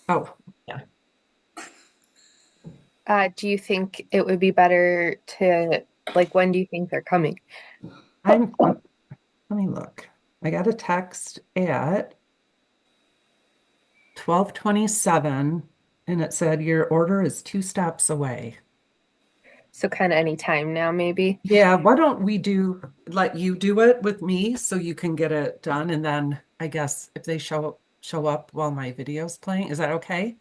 Oh, yeah. Do you think it would be better to, like, when do you think they're coming? Let me look. I got a text at 12:27 and it said your order is 2 stops away. So kind of any time now, maybe. Yeah, why don't we let you do it with me so you can get it done and then I guess if they show up while my video's playing, is that okay?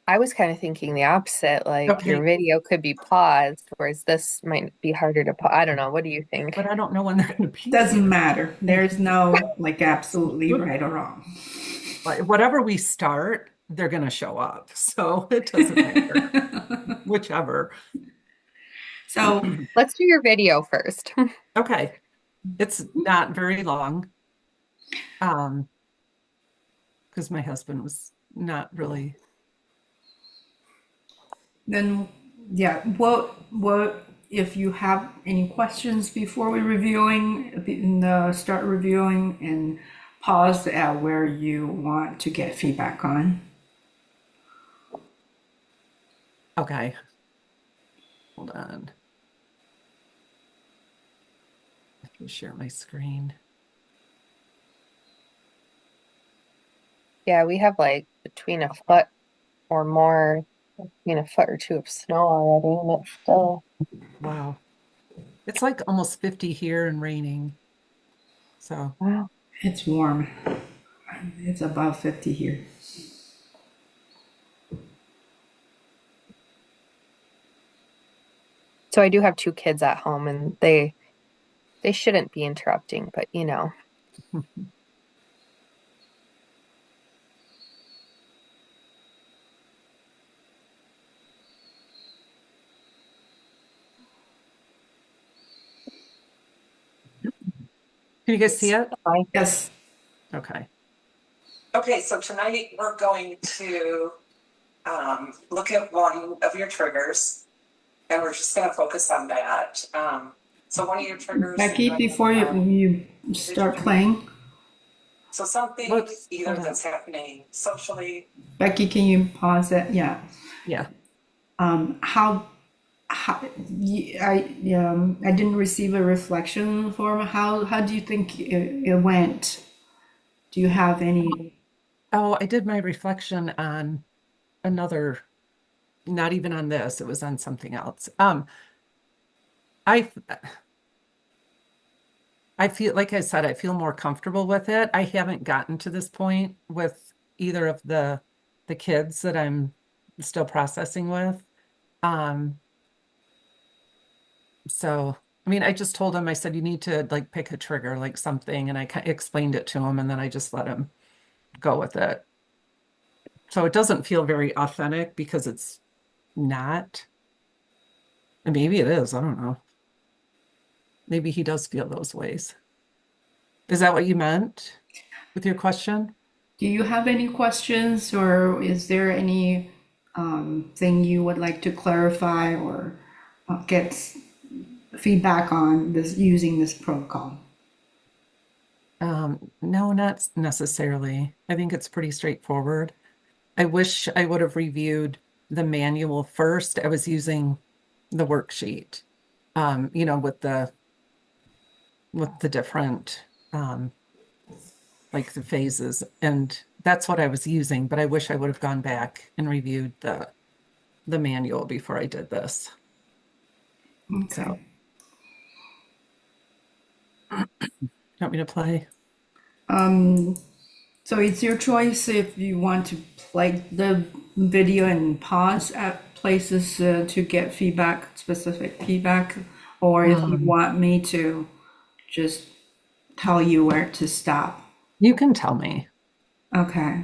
I was kind of thinking the opposite, like your Okay, video could be paused, whereas this might be harder to pause. I don't know. What do you think? but I don't know when they're going to be Doesn't here. matter. There's no like absolutely right or wrong. Like, whatever we start, they're going to show up. So it doesn't matter, whichever. So Let's do your video first. Okay, it's not very long. Um, because my husband was not really. then, yeah, what if you have any questions before we start reviewing and pause at where you want to get feedback on? Okay, hold on. I can share my screen. Yeah, we have like between a foot or more, between a foot or two of snow already, and it's still, Wow. It's like almost 50 here and raining. So, wow. It's warm. It's above 50 here. So I do have two kids at home, and they shouldn't be interrupting, but can you guys see It's it? fine. Yes. Okay. okay. So tonight we're going to look at one of your triggers, and we're just going to focus on that. So one of your triggers that you Becky, before identified, you start playing, so something Let's either hold on. that's happening socially. Becky, can you pause it? Yeah. Yeah. How I didn't receive a reflection form. How do you think it went? Do you have any? Oh, I did my reflection on another, not even on this, it was on something else. I I feel like I said, I feel more comfortable with it. I haven't gotten to this point with either of the kids that I'm still processing with. Um, so I mean, I just told him, I said, you need to like pick a trigger, like something, and explained it to him, and then I just let him go with it. So it doesn't feel very authentic because it's not. And maybe it is, I don't know. Maybe he does feel those ways. Is that what you meant with your question? Do you have any questions, or is there any thing you would like to clarify or get feedback on this using this protocol? No, not necessarily. I think it's pretty straightforward. I wish I would have reviewed the manual first. I was using the worksheet, with the different like the phases, and that's what I was using, but I wish I would have gone back and reviewed the manual before I did this. Okay. So, you want me to play? So it's your choice if you want to play the video and pause at places to get feedback, specific feedback, or if you Um, want me to just tell you where to stop. you can tell me. Okay.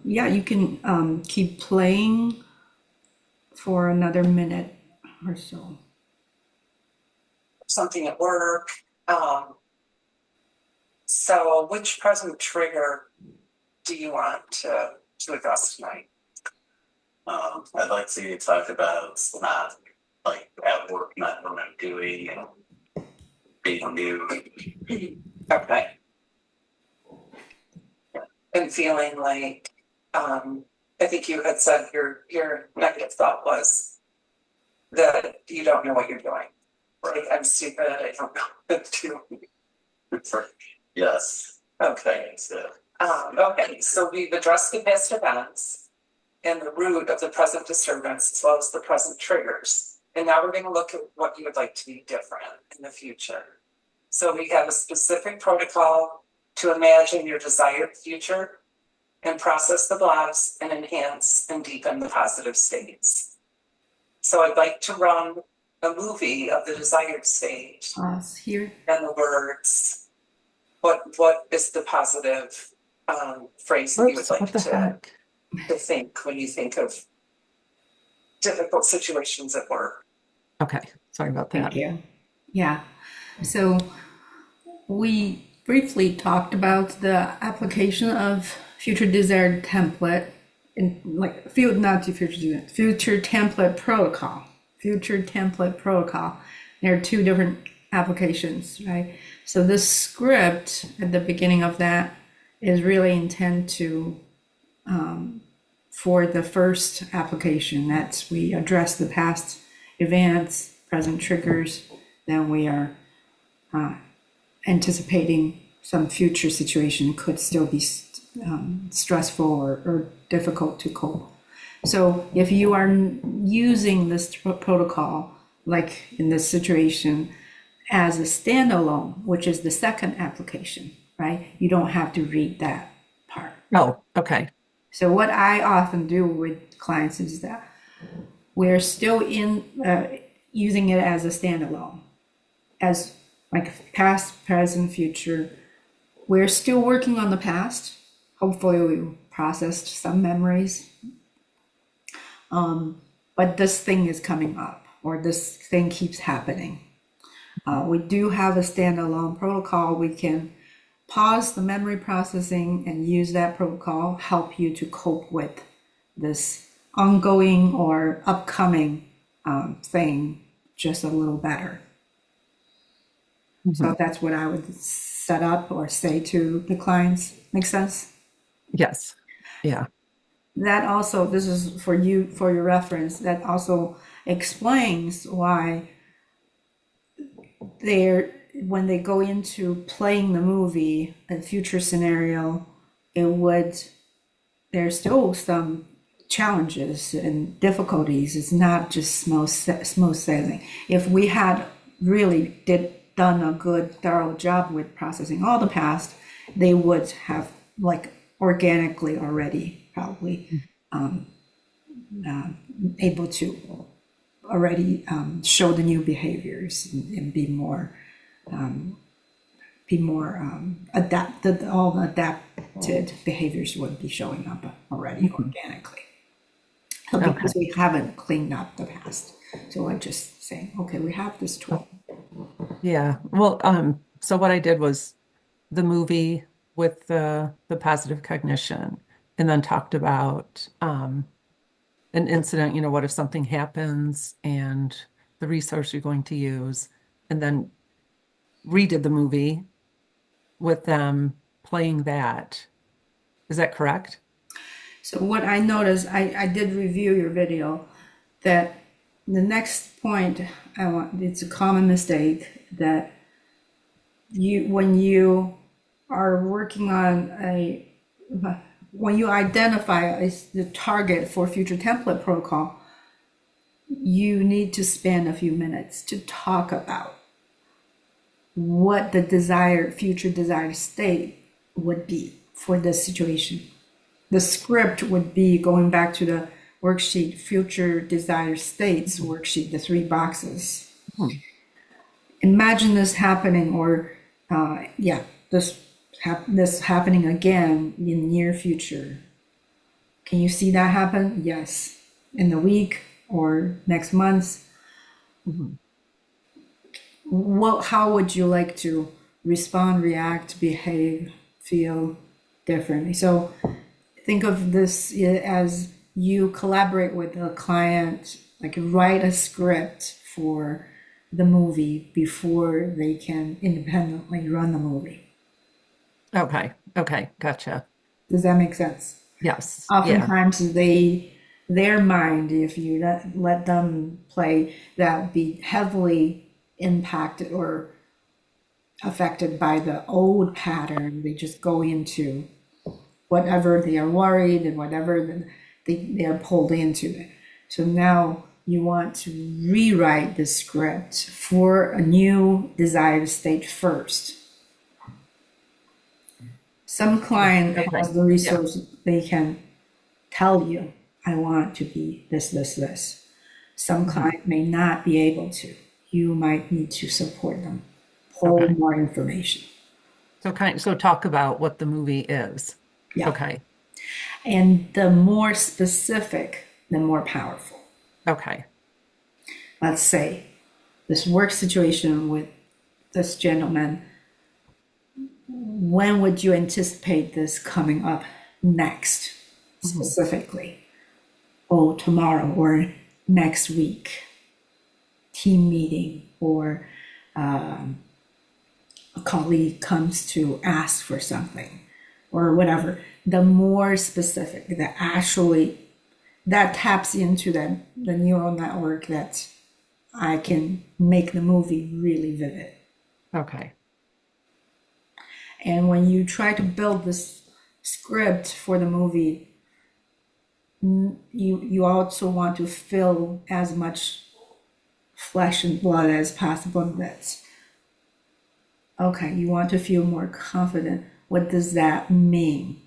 Yeah, you can keep playing for another minute or so. Something at work. Um, so which present trigger do you want to address tonight? I'd like to talk about not like at work, not what I'm doing and being new. Okay. And feeling like I think you had said your negative thought was that you don't know what you're doing. Like, I'm stupid, I don't know what to do. Yes. Okay. So, Okay, so we've addressed the past events and the root of the present disturbance as well as the present triggers. And now we're going to look at what you would like to be different in the future. So we have a specific protocol to imagine your desired future and process the blocks and enhance and deepen the positive states. So I'd like to run a movie of the desired state Pause here. and the words. What is the positive phrase that you would Oops, like what the to heck? think when you think of difficult situations at work? Okay, sorry about Thank that. you. Yeah. So we briefly talked about the application of future desired template in like future template protocol. Future template protocol. There are two different applications, right? So this script at the beginning of that is really intended to for the first application. That's we address the past events, present triggers, then we are anticipating some future situation could still be stressful or difficult to cope. So if you are using this protocol, like in this situation, as a standalone, which is the second application, right? You don't have to read that part. Oh, okay. So what I often do with clients is that we're still using it as a standalone, as like past, present, future. We're still working on the past. Hopefully we processed some memories. But this thing is coming up, or this thing keeps happening. We do have a standalone protocol. We can pause the memory processing and use that protocol, help you to cope with this ongoing or upcoming thing just a little better. So that's what I would set up or say to the clients. Make sense? Yes. Yeah. That also, this is for you, for your reference, that also explains why when they go into playing the movie, a future scenario, there's still some challenges and difficulties. It's not just smooth sailing. If we had really done a good, thorough job with processing all the past, they would have like organically already probably able to already show the new behaviors and be more adapted. All the adapted behaviors would be showing up already organically. So because we haven't cleaned up the past, so I'm just saying, okay, we have this tool. Yeah. Well, so what I did was the movie with the positive cognition, and then talked about an incident, what if something happens and the resource you're going to use, and then redid the movie with them playing that. Is that correct? So what I noticed, I did review your video, that the next point it's a common mistake that when you are working on when you identify the target for future template protocol, you need to spend a few minutes to talk about what the future desired state would be for this situation. The script would be going back to the worksheet, future desired states worksheet, the 3 boxes. Imagine this happening, or this happening again in near future. Can you see that happen? Yes. In the week or next month. How would you like to respond, react, behave, feel differently? So think of this as you collaborate with a client, like write a script for the movie before they can independently run the movie. Okay. Gotcha. Does that make sense? Yes. Yeah. Oftentimes their mind, if you let them play, that would be heavily impacted or affected by the old pattern. They just go into whatever they are worried and whatever they are pulled into. So now you want to rewrite the script for a new desired state first. Some client Okay. has the Yeah. resource, they can tell you, I want to be this, this, this. Some client may not be able to. You might need to support them, pull Okay. more information. So talk about what the movie is. Yeah. Okay. And the more specific, the more powerful. Okay. Let's say this work situation with this gentleman, when would you anticipate this coming up next specifically? Oh, tomorrow or next week, team meeting, or a colleague comes to ask for something, or whatever. The more specific, that actually that taps into the neural network that I can make the movie really vivid. Okay. And when you try to build this script for the movie, you also want to fill as much flesh and blood as possible. That's okay. You want to feel more confident. What does that mean?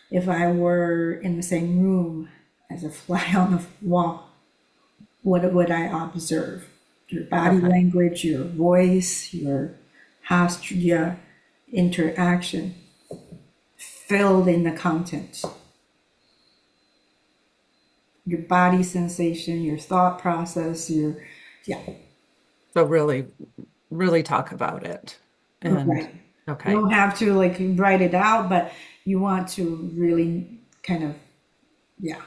If I were in the same room as a fly on the wall, what would I observe? Your body Okay. language, your voice, your posture, interaction, filled in the content. Your body sensation, your thought process, yeah, So really talk about it. And right. You okay. don't have to like write it out, but you want to really kind of, yeah,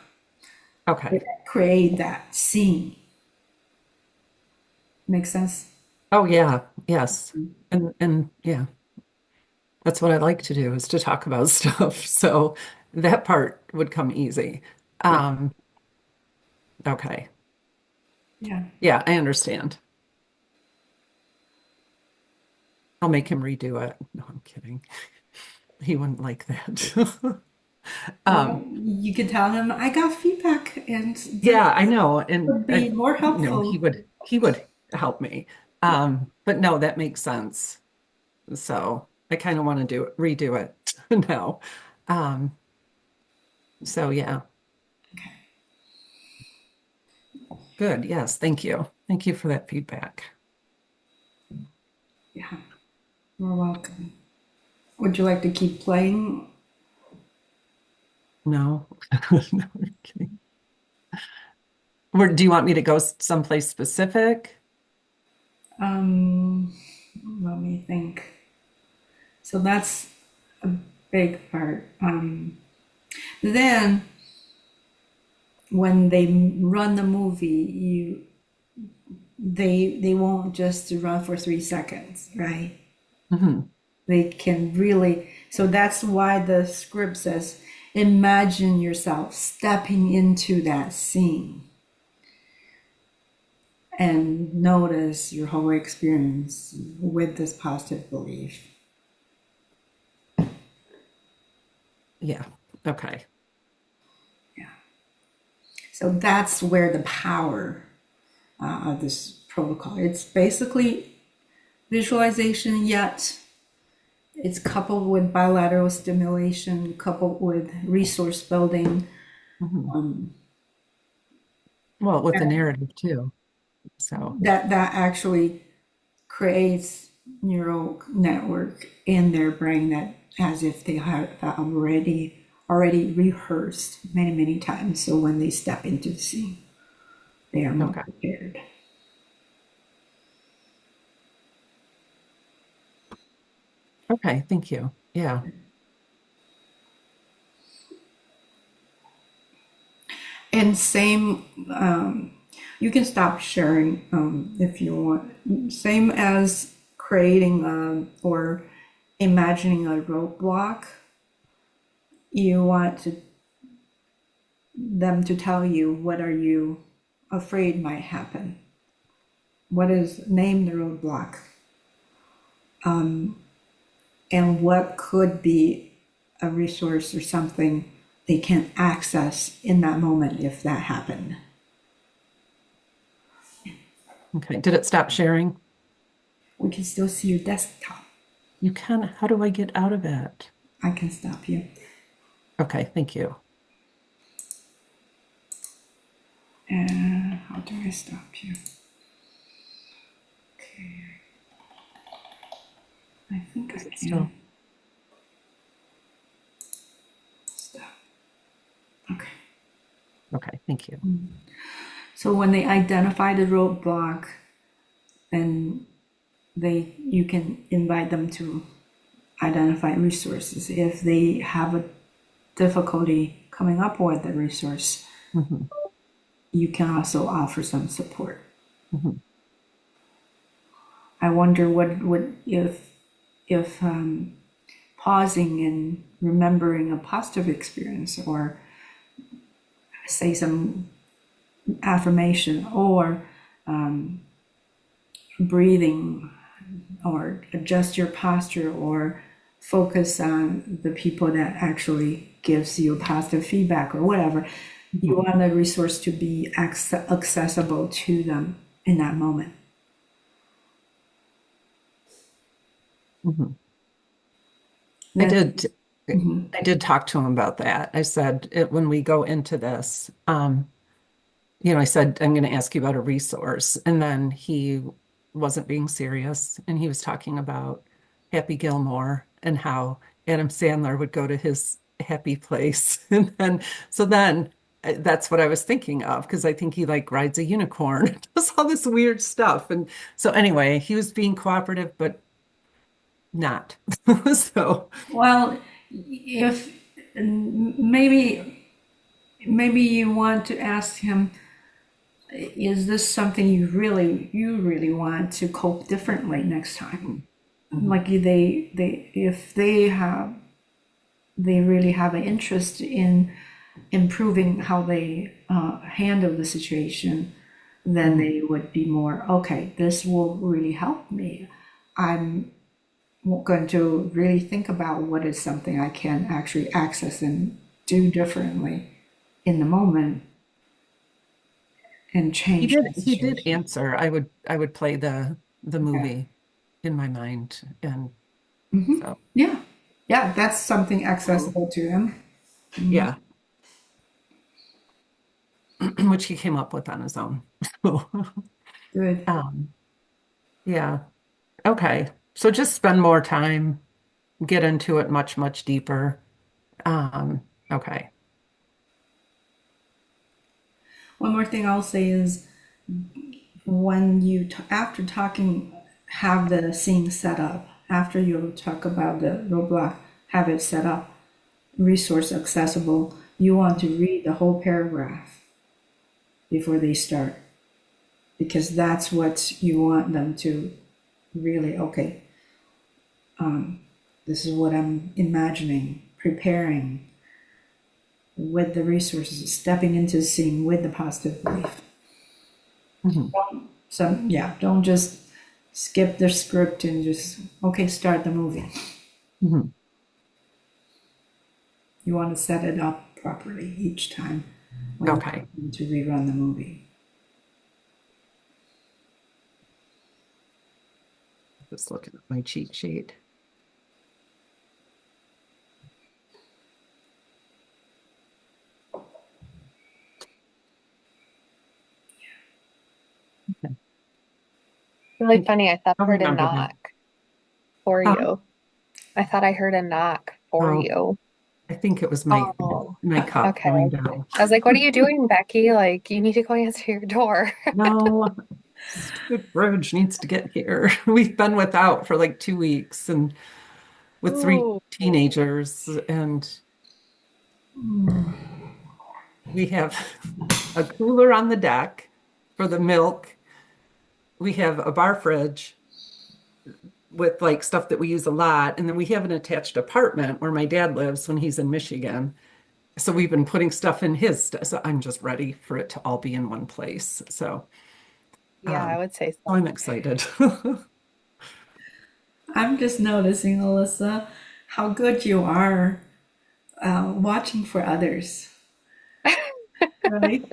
Okay. create that scene. Make sense? Oh yeah. Yes. And yeah, that's what I like to do is to talk about stuff. So that part would come easy. Yeah. Um, okay. Yeah. Yeah, I understand. I'll make him redo it. No, I'm kidding. He wouldn't like that. Well, Um, you can tell him I got feedback and this yeah, I know. And would be more he helpful. would help me. Yeah. But no, that makes sense. So I kind of want to redo it now. Um, so yeah, Okay. good. Yes, thank you. Thank you for that feedback. Yeah. You're welcome. Would you like to keep playing? No, no, I'm kidding. Do you want me to go someplace specific? Um, Let me think. So that's a big part. Then when they run the movie, they won't just run for 3 seconds, right? Hmm. They can really. So that's why the script says, imagine yourself stepping into that scene and notice your whole experience with this positive belief. Yeah. Okay. So that's where the power of this protocol. It's basically visualization, yet it's coupled with bilateral stimulation, coupled with resource building. Mhm. Well, with the narrative too. So, That actually creates neural network in their brain that as if they have already rehearsed many times. So when they step into the scene, they are more okay. prepared. Okay. Thank you. Yeah. And same, you can stop sharing if you want. Same as creating or imagining a roadblock. You want to them to tell you what are you afraid might happen. What is name the roadblock, and what could be a resource or something they can access in that moment if that happened. Okay. Did it stop sharing? We can still see your desktop. You can. How do I get out of it? I can stop you. Okay. Thank you. And how do I stop you? Okay. I think I can. Still. Stop. Okay. Okay. Thank you. So when they identify the roadblock, then you can invite them to identify resources. If they have a difficulty coming up with a resource, Mhm. you can also offer some support. Mhm. I wonder what would if pausing and remembering a positive experience, or say some affirmation, or breathing, or adjust your posture, or focus on the people that actually gives you positive feedback or whatever. You want the resource to be accessible to them in that moment. Mhm. I Then, did. I did talk to him about that. I said when we go into this, I said I'm going to ask you about a resource, and then he wasn't being serious, and he was talking about Happy Gilmore and how Adam Sandler would go to his happy place, and then that's what I was thinking of because I think he like rides a unicorn, does all this weird stuff, and so anyway, he was being cooperative, but not. So. well, if maybe you want to ask him, is this something you really want to cope differently next time? Like if they really have an interest in improving how they handle the situation, then they would be more, okay, this will really help me. I'm going to really think about what is something I can actually access and do differently in the moment and He change did the he did situation. answer. I would play the Okay. movie in my mind. And so Yeah. Yeah, that's something accessible to him. yeah. Which he came up with on his own. So, Good. um, yeah. Okay. So just spend more time, get into it much, much deeper. Okay. One more thing I'll say is when you, after talking, have the scene set up, after you talk about the roadblock, have it set up, resource accessible, you want to read the whole paragraph before they start, because that's what you want them to really, okay, this is what I'm imagining, preparing with the resources, stepping into the scene with the positive belief. Mhm. So yeah, don't just skip the script and just, okay, start the movie. Mhm. You want to set it up properly each time when Okay. you need to rerun the movie. Just looking at my cheat sheet. Okay. Really funny. I thought I I'll heard a remember that. knock for Huh? you. I thought I heard a knock for Oh, you. I think it was my Oh, my cup okay. going down. I was like, what are you doing, Becky? Like, you need to go answer your door. No, stupid Bridge needs to get here. We've been without for like 2 weeks and with three Ooh. teenagers, and we have a cooler on the deck for the milk. We have a bar fridge with like stuff that we use a lot. And then we have an attached apartment where my dad lives when he's in Michigan. So we've been putting stuff in his stuff. So I'm just ready for it to all be in one place. So Yeah, I um, would say so. I'm excited. I'm just noticing, Alyssa, how good you are watching for others, right?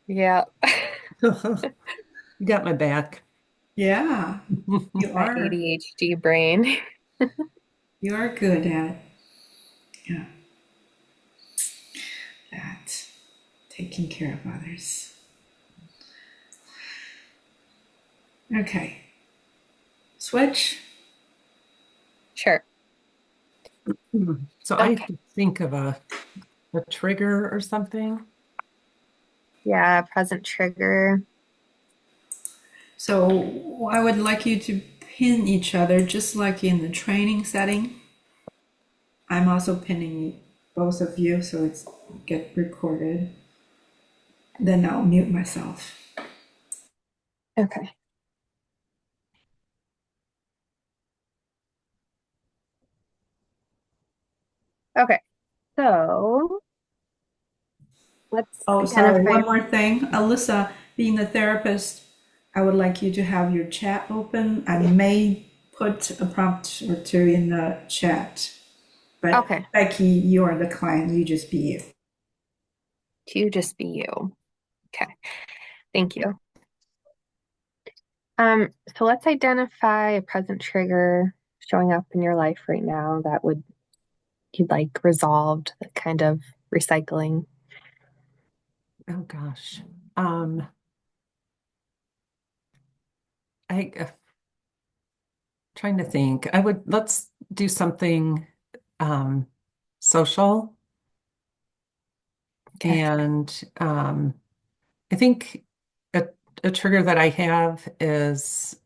Yeah, You got my back. Yeah, you my are. ADHD brain. You are good at, yeah, that. Taking care of others. Okay. Switch. Sure. So I have Okay. to think of a trigger or something. Yeah, present trigger. So I would like you to pin each other just like in the training setting. I'm also pinning both of you so it's get recorded. Then I'll mute myself. Okay. Okay. So let's Oh, sorry. identify. One more thing. Alyssa, being the therapist, I would like you to have your chat open. I may put a prompt or two in the chat. But Okay. Becky, you are the client. You just be you. To just be you. Okay. Thank you. So let's identify a present trigger showing up in your life right now that would you'd like resolved, that kind of recycling. Oh gosh. Um, I trying to think. Let's do something um social Okay. and I think a a trigger that I have is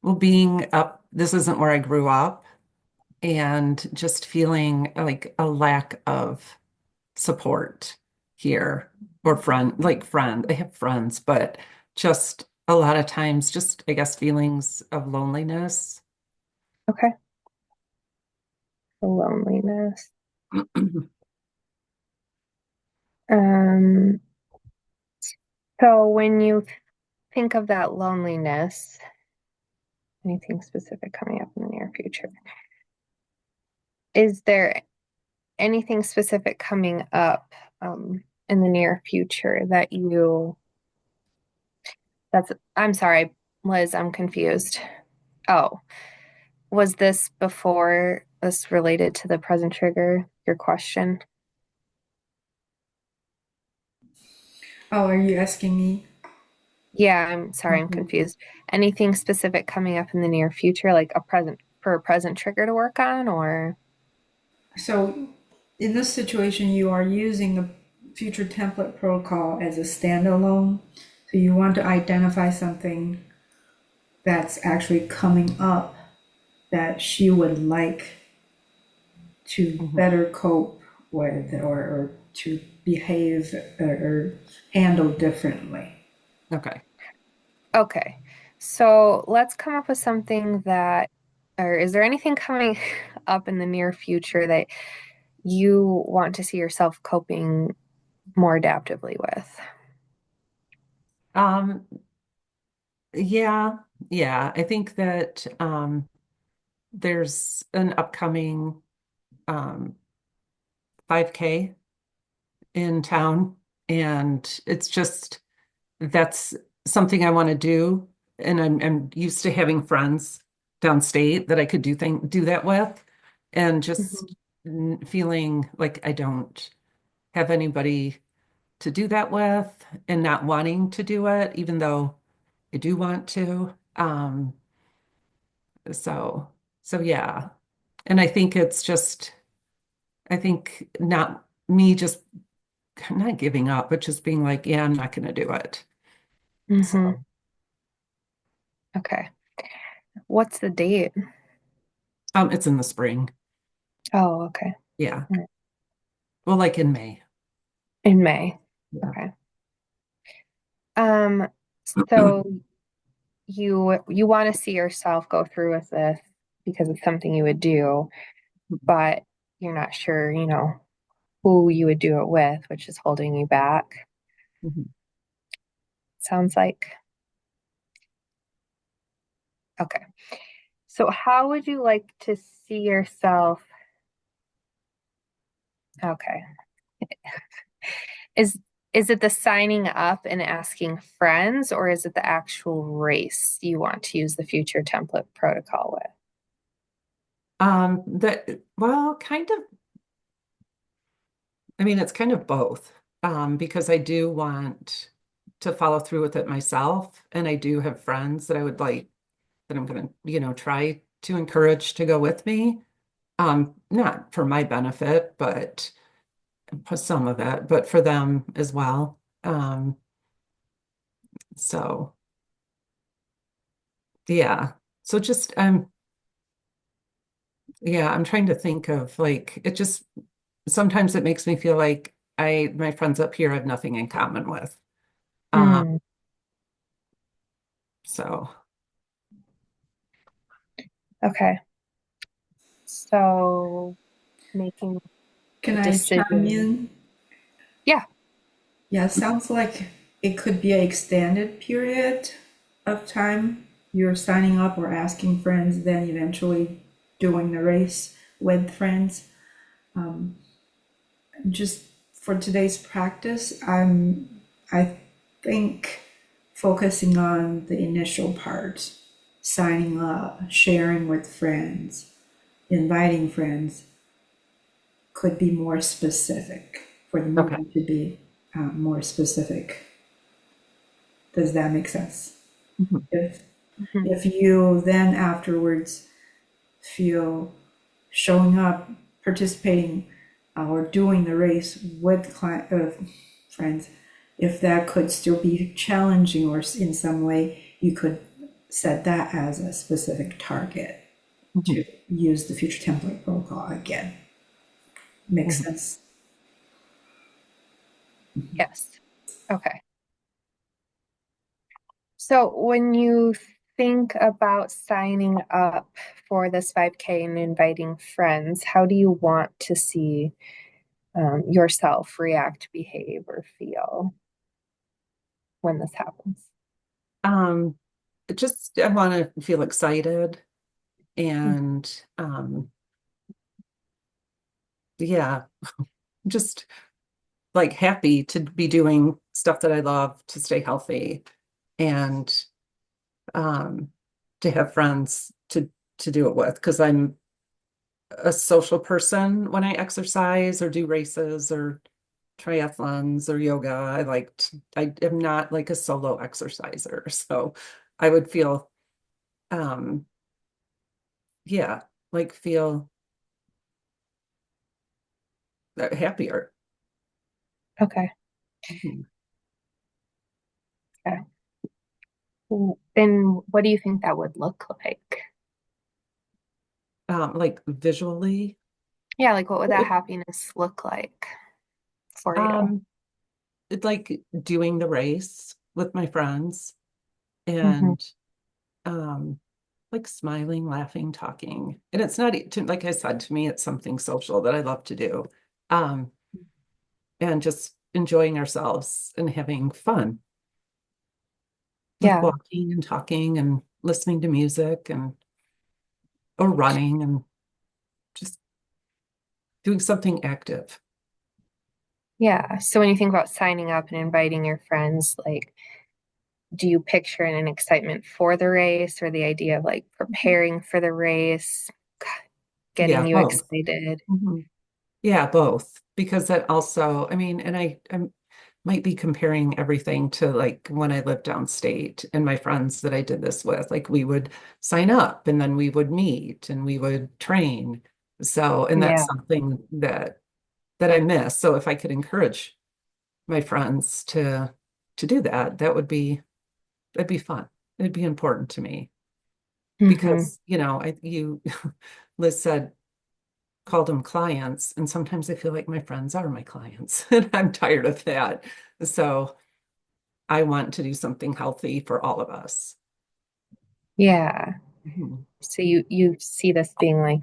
well being up this isn't where I grew up and just feeling like a lack of support here or friend. I have friends, but just a lot of times just I guess feelings of loneliness. Okay. Loneliness. Um, so when you think of that loneliness, anything specific coming up in the near future? Is there anything specific coming up in the near future that I'm sorry, Liz, I'm confused. Oh, was this before this related to the present trigger, your question? Oh, are you asking me? Yeah, I'm sorry, I'm confused. Anything specific coming up in the near future, like a present trigger to work on, or So, in this situation, you are using the future template protocol as a standalone. So, you want to identify something that's actually coming up that she would like to Mhm. better cope with or to behave or handle differently. Okay. okay. So let's come up with something that, or is there anything coming up in the near future that you want to see yourself coping more adaptively with? Um, yeah, yeah. I think that there's an upcoming 5K in town, and it's just that's something I want to do. And I'm used to having friends downstate that I could do that with, and Mhm. just feeling like I don't have anybody to do that with, and not wanting to do it, even though I do want to. So so yeah. And I think it's just I think not me just not giving up, but just being like, yeah, I'm not gonna do it. Mm-hmm. So Okay. What's the date? it's in the spring. Oh, okay. Yeah. All right. Well, like in May. In May. Yeah. Okay. So you want to see yourself go through with this because it's something you would do, but you're not sure, who you would do it with, which is holding you back, Mhm. sounds like. Okay. So how would you like to see yourself? Okay. Is is it the signing up and asking friends, or is it the actual race you want to use the future template protocol with? Well, kind of, I mean, it's kind of both. Because I do want to follow through with it myself, and I do have friends that I would like that I'm gonna, try to encourage to go with me. Not for my benefit, but for some of it, but for them as well. So yeah. So just yeah, I'm trying to think of like it just sometimes it makes me feel like my friends up here have nothing in common with. Um, Hmm. so Okay. So making a Can I chime decision. in? Yeah. Yeah, sounds like it could be an extended period of time. You're signing up or asking friends, then eventually doing the race with friends. Just for today's practice, I think focusing on the initial part, signing up, sharing with friends, inviting friends could be more specific for the okay. movie to be more specific. Does that make sense? Mhm. If Mhm. if you then afterwards feel showing up, participating, or doing the race with friends, if that could still be challenging or in some way, you could set that as a specific target Mhm. to use the future template protocol again. Makes Mhm. sense. Yes. Okay. So when you think about signing up for this 5K and inviting friends, how do you want to see yourself react, behave, or feel when this happens? Um, just I want to feel excited and yeah, just like happy to be doing stuff that I love to stay healthy and um to have friends to do it with because I'm a social person when I exercise or do races or triathlons or yoga. I am not like a solo exerciser. So I would feel um yeah, like feel happier. Okay. Mhm. Okay. Then what do you think that would look like? Like visually. Yeah, like what would that happiness look like for you? Um, it's like doing the race with my friends Hmm. and um like smiling, laughing, talking. And it's not like I said to me, it's something social that I love to do. Um, and just enjoying ourselves and having fun, like Yeah. walking and talking and listening to music and or running and just doing something active. Yeah. So when you think about signing up and inviting your friends, like, do you picture an excitement for the race or the idea of like preparing for the race, getting Yeah, you both. excited? Mhm. Yeah, both. Because that also, I mean, and I might be comparing everything to like when I lived downstate and my friends that I did this with. Like we would sign up and then we would meet and we would train. So, and that's Yeah. something that I miss. So if I could encourage my friends to do that, that'd be fun. It'd be important to me Hmm. because, Liz said called them clients. And sometimes I feel like my friends are my clients and I'm tired of that. So I want to do something healthy for all of us. Yeah. Mhm. So you see this being like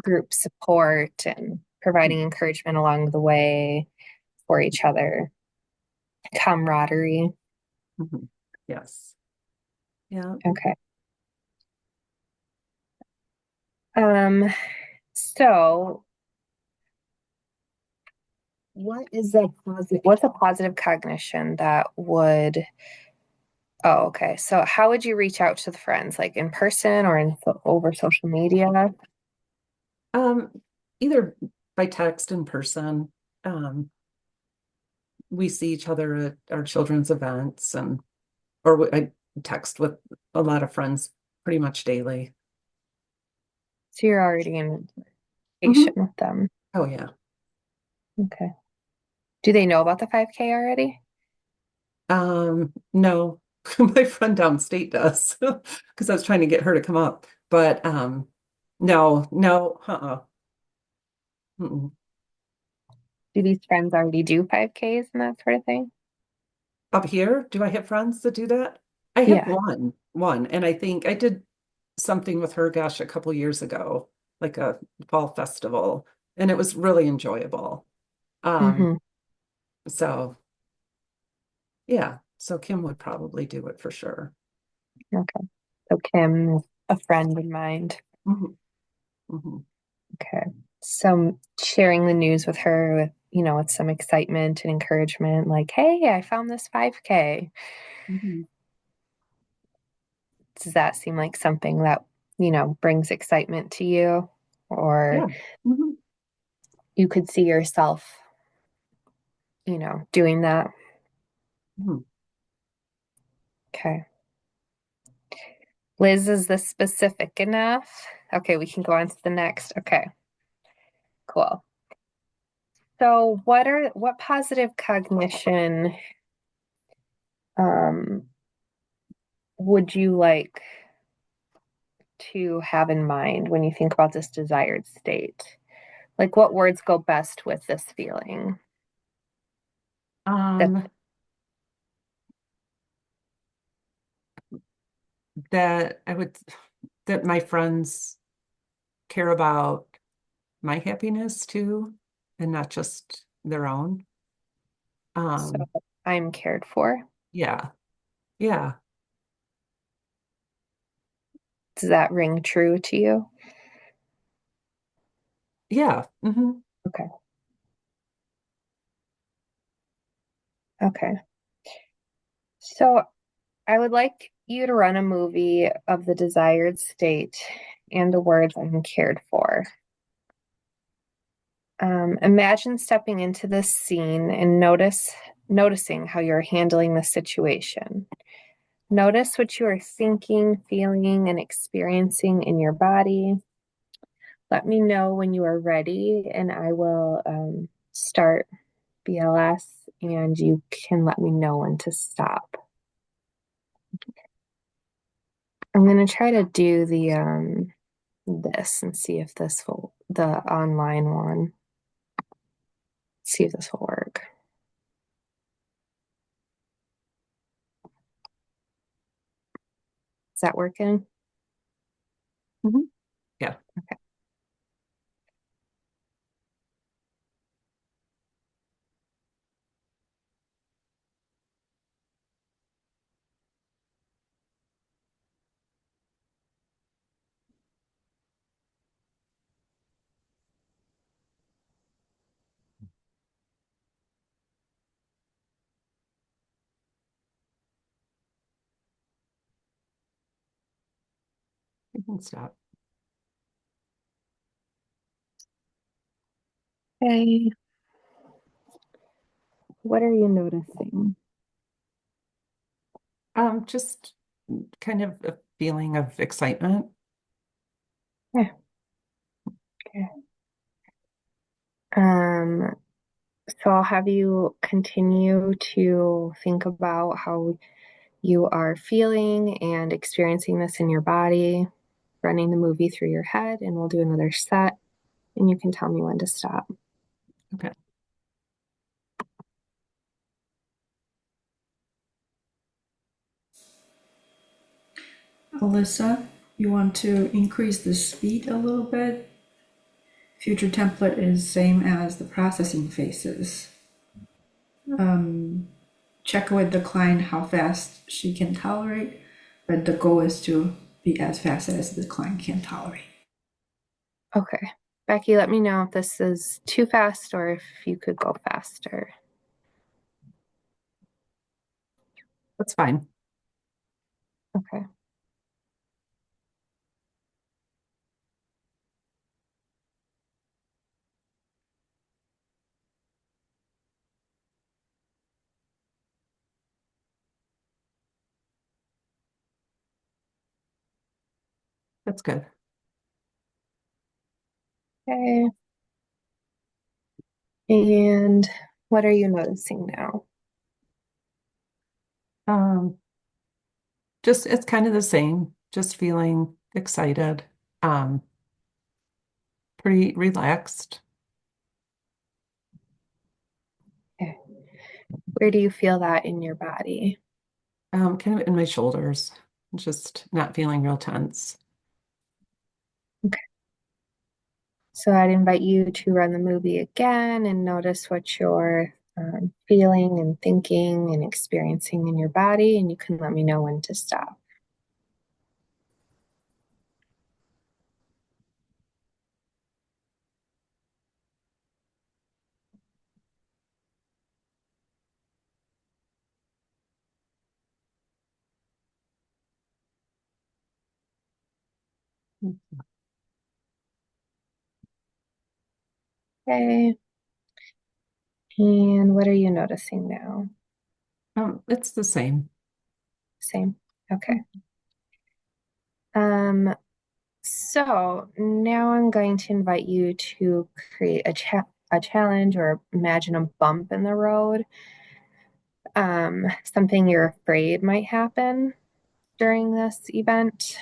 group support and providing encouragement along the way for each other, camaraderie. Mhm. Yes. Yeah. Okay. Um, so what's a positive cognition that would, oh, okay. So how would you reach out to the friends, like in person or over social media? Um, Either by text in person. Um, we see each other at our children's events I text with a lot of friends pretty much daily. So you're already in Mhm. communication with them. Oh yeah. Okay. Do they know about the 5K already? No, my friend downstate does because I was trying to get her to come up, but no, no, Mm-mm. Do these friends already do 5Ks and that sort of thing? Up here, do I have friends that do that? I have Yeah. one, and I think I did something with her, gosh, a couple years ago, like a fall festival, and it was really enjoyable. Um, Mm-hmm. so yeah, so Kim would probably do it for sure. Okay. So Kim is a friend in mind. Mhm, mhm, Okay. So sharing the news with her with, with some excitement and encouragement, like, hey, I found this 5K. mhm. Does that seem like something that, brings excitement to you? Or Yeah. Mhm, you could see yourself, doing that? mhm. Okay. Liz, is this specific enough? Okay, we can go on to the next. Okay, cool. So what positive cognition um would you like to have in mind when you think about this desired state? Like what words go best with this feeling? That Um, that I would that my friends care about my happiness too, and not just their own. so Um, I'm cared for. yeah, yeah, Does that ring true to you? yeah. Hmm. Okay. Okay. So I would like you to run a movie of the desired state and the words I'm cared for. Imagine stepping into this scene and noticing how you're handling the situation. Notice what you are thinking, feeling, and experiencing in your body. Let me know when you are ready, and I will start BLS, and you can let me know when to stop. I'm gonna try to do the this and see if the online one, see if this will work. Is that working? Hmm. Yeah. Okay. You can stop. Okay. What are you noticing? Just kind of a feeling of excitement. Yeah. Okay. Um, so I'll have you continue to think about how you are feeling and experiencing this in your body, running the movie through your head, and we'll do another set, and you can tell me when to stop. Okay. Alyssa, you want to increase the speed a little bit? Future template is same as the processing phases. Check with the client how fast she can tolerate, but the goal is to be as fast as the client can tolerate. Okay. Becky, let me know if this is too fast or if you could go faster. That's fine. Okay. That's good. Okay. And what are you noticing now? Um, just it's kind of the same, just feeling excited, um, pretty relaxed. Okay. Where do you feel that in your body? Kind of in my shoulders, just not feeling real tense. Okay. So I'd invite you to run the movie again and notice what you're feeling and thinking and experiencing in your body, and you can let me know when to stop. Okay. And what are you noticing now? It's the same. Same. Okay. Um, so now I'm going to invite you to create a challenge or imagine a bump in the road. Something you're afraid might happen during this event.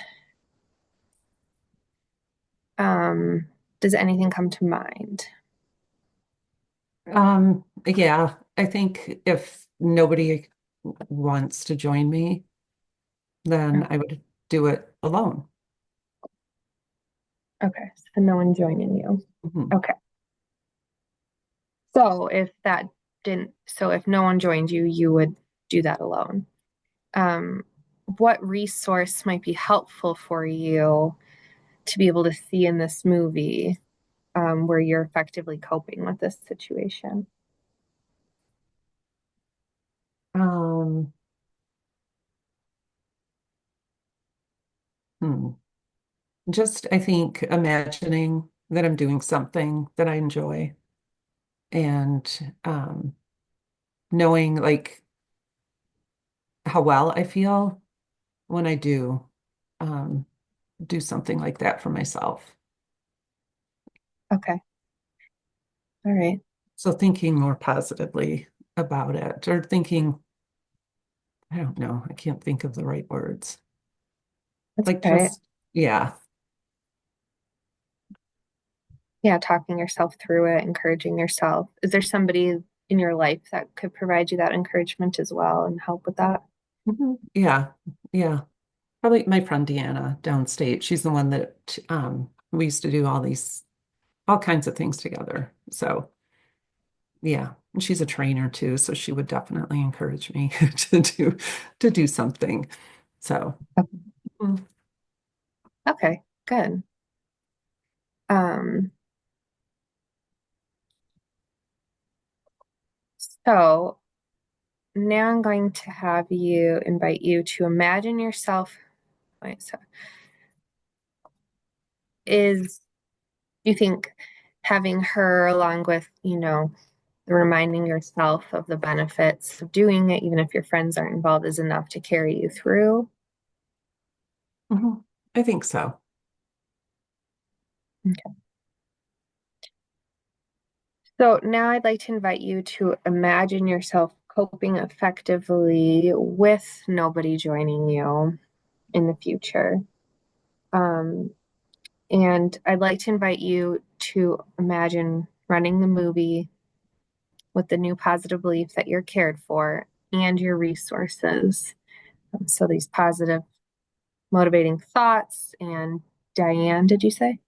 Um, does anything come to mind? Yeah, I think if nobody wants to join me, then I would do it alone. Okay, so no one joining you. Mhm. Okay. So if no one joined you, you would do that alone. Um, what resource might be helpful for you to be able to see in this movie, where you're effectively coping with this situation? Um, hmm. Just, I think, imagining that I'm doing something that I enjoy and knowing like how well I feel when I um, do something like that for myself. Okay. All right. So thinking more positively about it or thinking, I don't know, I can't think of the right words. That's Like okay. just, yeah. Yeah, talking yourself through it, encouraging yourself. Is there somebody in your life that could provide you that encouragement as well and help with that? Yeah. Yeah. Probably my friend Deanna downstate. She's the one that we used to do all kinds of things together. So yeah, and she's a trainer too, so she would definitely encourage me to do something. So mm, Okay, good. Um, so now I'm going to have you invite you to imagine yourself. Wait, so is you think having her along with, reminding yourself of the benefits of doing it, even if your friends aren't involved, is enough to carry you through? mhm. I think so. Okay. So now I'd like to invite you to imagine yourself coping effectively with nobody joining you in the future. Um, and I'd like to invite you to imagine running the movie with the new positive belief that you're cared for and your resources. So these positive motivating thoughts. And Diane, did you say?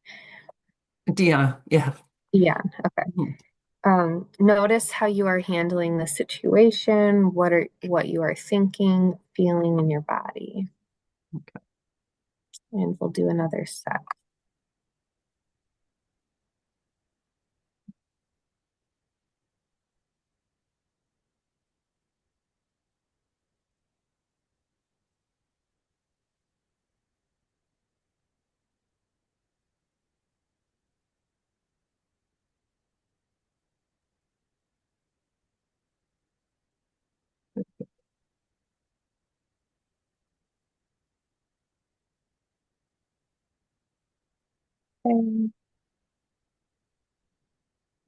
Deanna, yeah. Yeah. Okay. Mhm. Notice how you are handling the situation, what you are thinking, feeling in your body. And we'll do another set. Okay.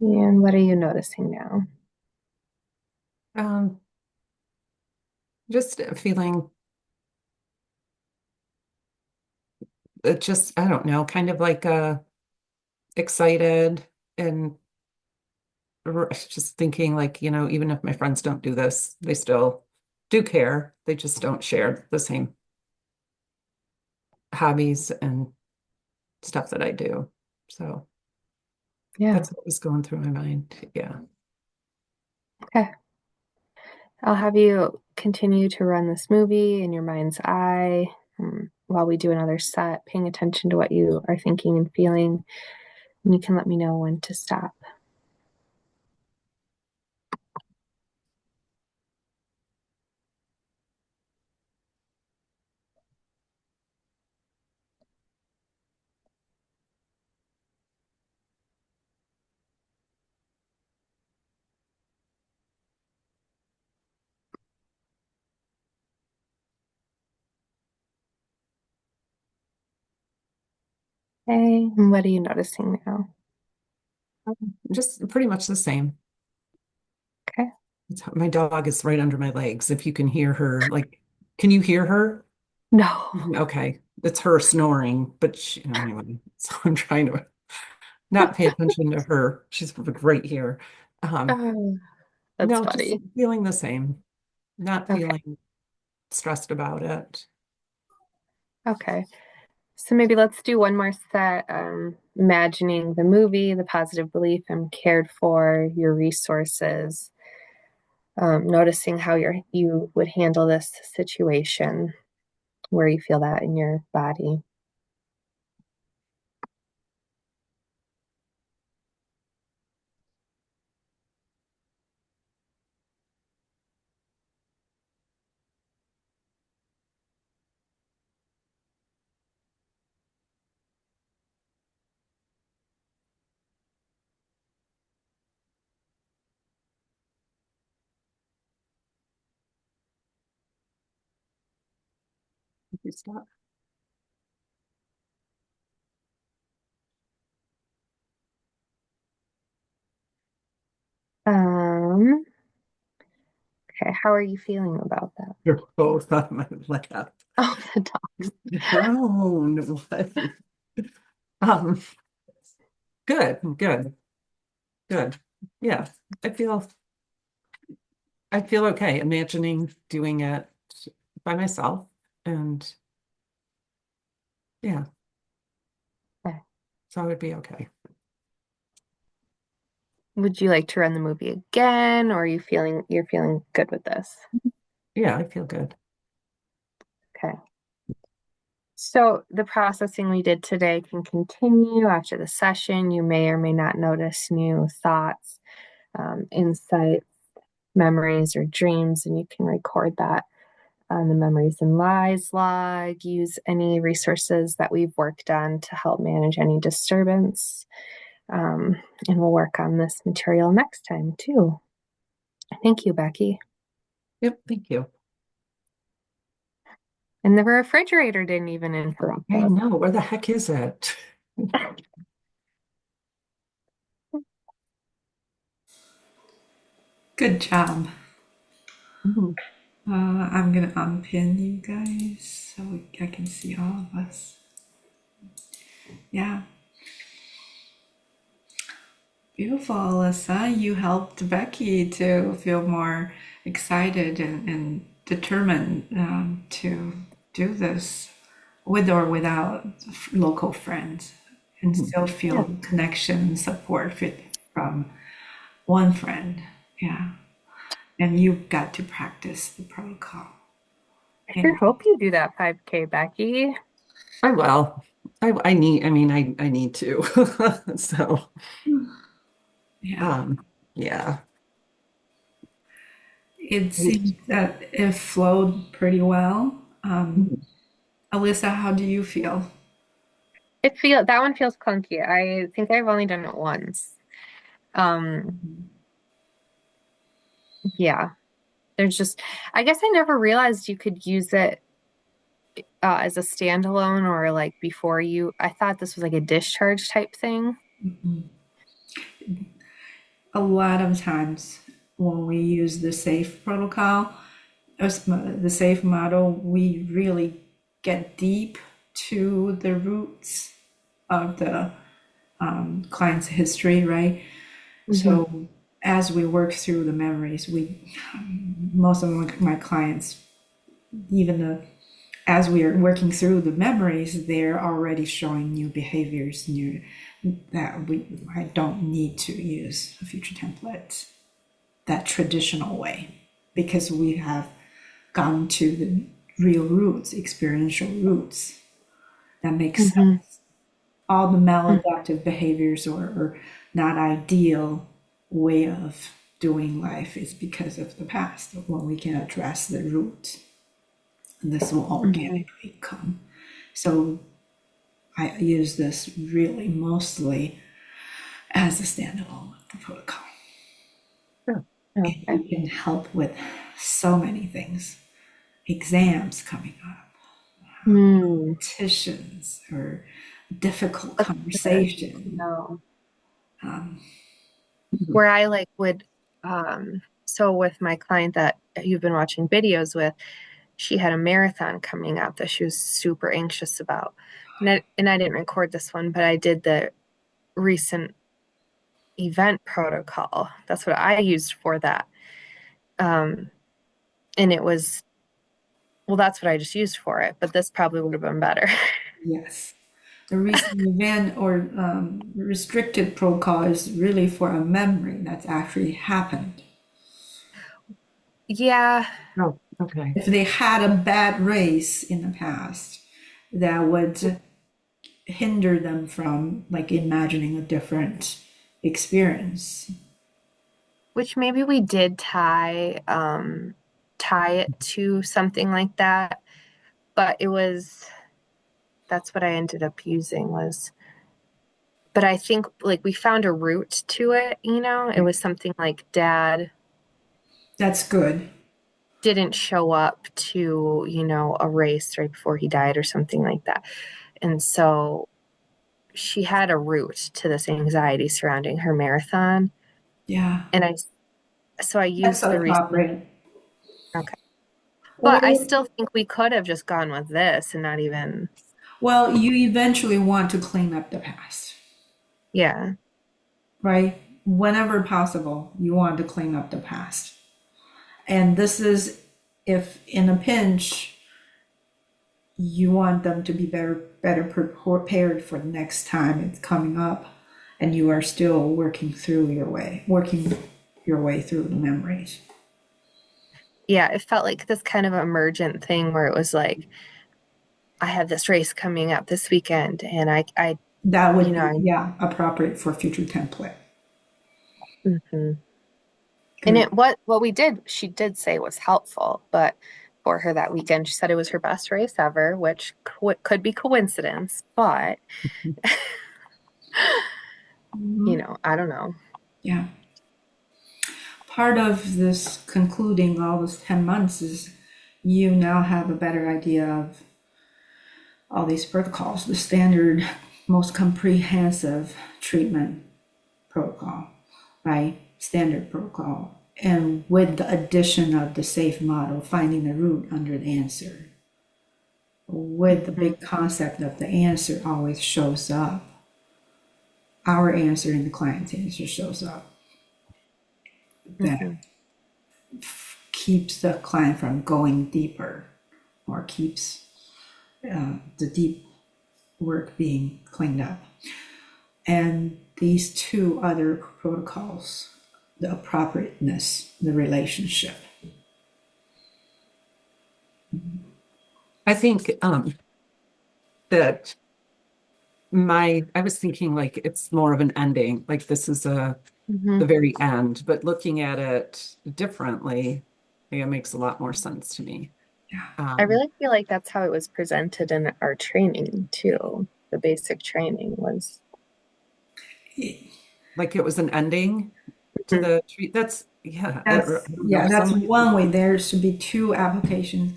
And what are you noticing now? Um, just feeling just, I don't know, kind of like excited and just thinking like, even if my friends don't do this, they still do care. They just don't share the same hobbies and stuff that I do. So Yeah. that's what was going through my mind. Yeah. Okay. I'll have you continue to run this movie in your mind's eye while we do another set, paying attention to what you are thinking and feeling. And you can let me know when to stop. Okay. And what are you noticing now? Just pretty much the same. Okay. My dog is right under my legs. If you can hear her, like, can you hear her? No. Okay. It's her snoring, but anyway, so I'm trying to not pay attention to her. She's right here. Um, Oh, that's no, just funny. feeling the same, not Okay. feeling stressed about it. Okay. So maybe let's do one more set. Imagining the movie, the positive belief I'm cared for, your resources, noticing how you would handle this situation, where you feel that in your body. If you stop. Um, okay, how are you feeling about that? You're both on my lap. Oh, the dogs. Down. What? Um, good, good. Yeah, I feel I feel okay imagining doing it by myself, and yeah, Okay. so I would be okay. Would you like to run the movie again, or are you're feeling good with this? Yeah, I feel good. Okay. So the processing we did today can continue after the session. You may or may not notice new thoughts, insights, memories, or dreams, and you can record that on the Memories and Lies log. Use any resources that we've worked on to help manage any disturbance. And we'll work on this material next time too. Thank you, Becky. Yep, thank you. And the refrigerator didn't even interrupt I us. know, where the heck is it? Good job. Mhm. I'm gonna unpin you guys so I can see all of us. Yeah. Beautiful, Alyssa. You helped Becky to feel more excited and determined to do this. with or without local friends, and still Yeah. feel connection and support from one friend. Yeah. And you've got to practice the protocol. I sure And hope you do that 5K, Becky. I will. I need, I mean, I need to. So, yeah, um, yeah. it seems that it flowed pretty well. Alyssa, how do you feel? That one feels clunky. I think I've only done it once. Um, yeah. There's just, I guess I never realized you could use it as a standalone or like before I thought this was like a discharge type thing. A lot of times when we use the SAFE protocol, the SAFE model, we really get deep to the roots of the client's history, right? Hmm. So as we work through the memories, most of my clients, even as we are working through the memories, they're already showing new behaviors, I don't need to use a future template that traditional way because we have gone to the real roots, experiential roots. That makes Hmm. sense. All the maladaptive behaviors or not ideal way of doing life is because of the past when we can address the root, and this will Hmm. organically come. So I use this really mostly as a standalone protocol. Sure. It can help with so many things. Exams coming up, Mm. petitions, or difficult That's good. conversation. No. Um, Where I like would, so with my client that you've been watching videos with, she had a marathon coming up that she was super anxious about. And I didn't record this one, but I did the recent event protocol. That's what I used for that. Um, and it was, well, that's what I just used for it, but this probably would have been better. yes. The recent event or restricted protocol is really for a memory that's actually happened. Yeah. Oh, okay. If they had a bad race in the past, that would hinder them from like imagining a different experience. Which maybe we did tie it to something like that, but that's what I ended up using was, but I think like we found a root to it, it was something like dad That's good. didn't show up to, a race right before he died or something like that. And so she had a root to this anxiety surrounding her marathon. Yeah, And I that's used the recent. appropriate. Okay. But I Or, still think we could have just gone with this and not even, well, you eventually want to clean up the past, yeah. right? Whenever possible, you want to clean up the past. And this is if in a pinch, you want them to be better prepared for the next time it's coming up, and you are still working your way through the memories. Yeah, it felt like this kind of emergent thing where it was like, I have this race coming up this weekend and I That you would know, be, I, yeah, appropriate for future template. mhm. And Good. what we did, she did say was helpful, but for her that weekend, she said it was her best race ever, which could be coincidence, but Mhm. I don't know. Yeah. Part of this concluding all those 10 months is you now have a better idea of all these protocols, the standard, most comprehensive treatment protocol, right? Standard protocol. And with the addition of the SAFE model, finding the root under the answer, with the Mhm. big concept of the answer always shows up. Our answer and the client's answer shows up. That Mhm. keeps the client from going deeper or keeps the deep work being cleaned up. And these two other protocols, the appropriateness, the relationship. I think that I was thinking like it's more of an ending, like this is the Mhm. very end, but looking at it differently, I think it makes a lot more sense to me. Yeah. I really feel like that's how it was presented in our training too. The basic training was. Like it was an ending to Mhm. the treat. That's yeah. I don't know. That's Some one way. There should be two applications.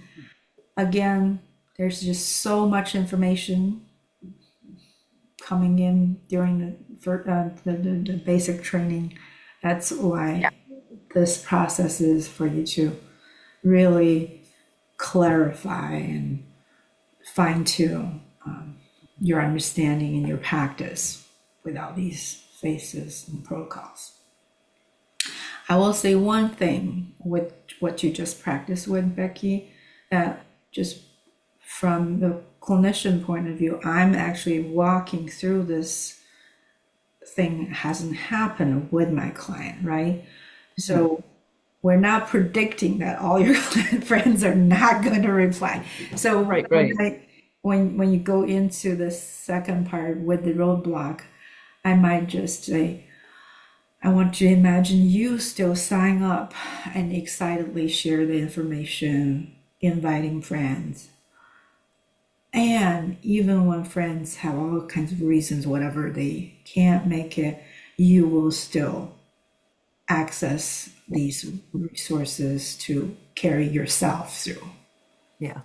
Again, there's just so much information coming in during the basic training. That's Yeah. why this process is for you to really clarify and fine tune your understanding and your practice with all these phases and protocols. I will say one thing with what you just practiced with, Becky, that just from the clinician point of view, I'm actually walking through this thing that hasn't happened with my client, right? So we're not predicting that all your client friends are not going to reply. So right, right. when you go into the second part with the roadblock, I might just say, I want you to imagine you still sign up and excitedly share the information, inviting friends. And even when friends have all kinds of reasons, whatever, they can't make it, you will still access these resources to carry yourself through. Yeah.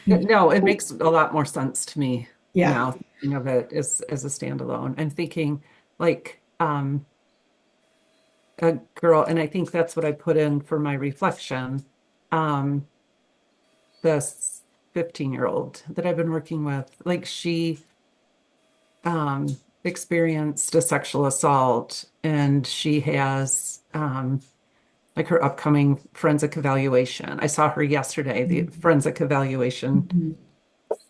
No, it makes a lot more sense to me Yeah. now, thinking of it as a standalone. I'm thinking like a girl, and I think that's what I put in for my reflection. Um, this 15-year-old that I've been working with, like she um experienced a sexual assault and she has like her upcoming forensic evaluation. I saw her yesterday. The forensic evaluation Mhm.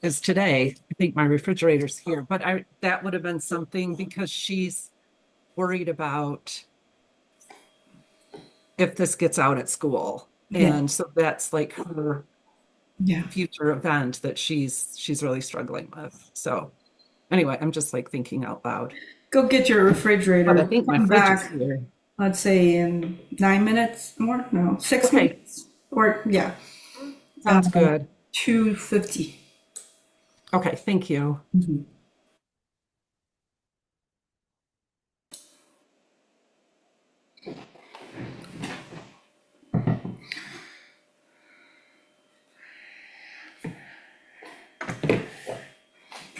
is today. I think my refrigerator's here, but I that would have been something because she's worried about if this gets out at school. Yeah. And so that's like her Yeah. future event that she's really struggling with. So anyway, I'm just like thinking out loud. Go get your But I refrigerator. think my Come fridge is back, here. let's say in 9 minutes more? No, six Okay, minutes. Or, yeah, sounds good. 2:50. Okay, thank you. Mhm.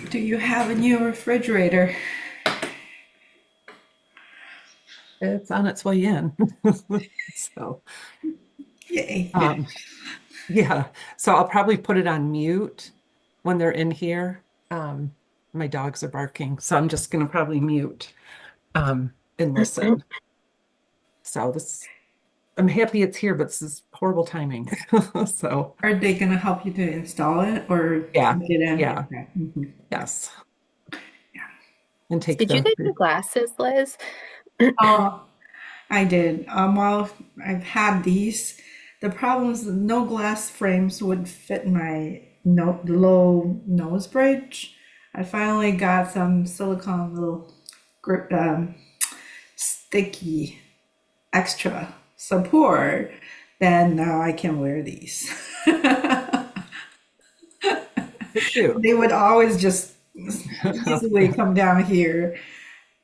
Do you have a new refrigerator? It's on its way in. So, Yay. um, yeah. So I'll probably put it on mute when they're in here. My dogs are barking, so I'm just gonna probably mute and listen. So this I'm happy it's here, but this is horrible timing. So Are they gonna help you to install it or yeah, plug it in? yeah, Okay. Mhm. yes. And take Did you the get your glasses, Liz? Oh, I did. Well, I've had these. The problems, no glass frames would fit my no, low nose bridge. I finally got some silicone little grip, sticky extra support. Then now I can wear these. cute. They would always just easily come down here.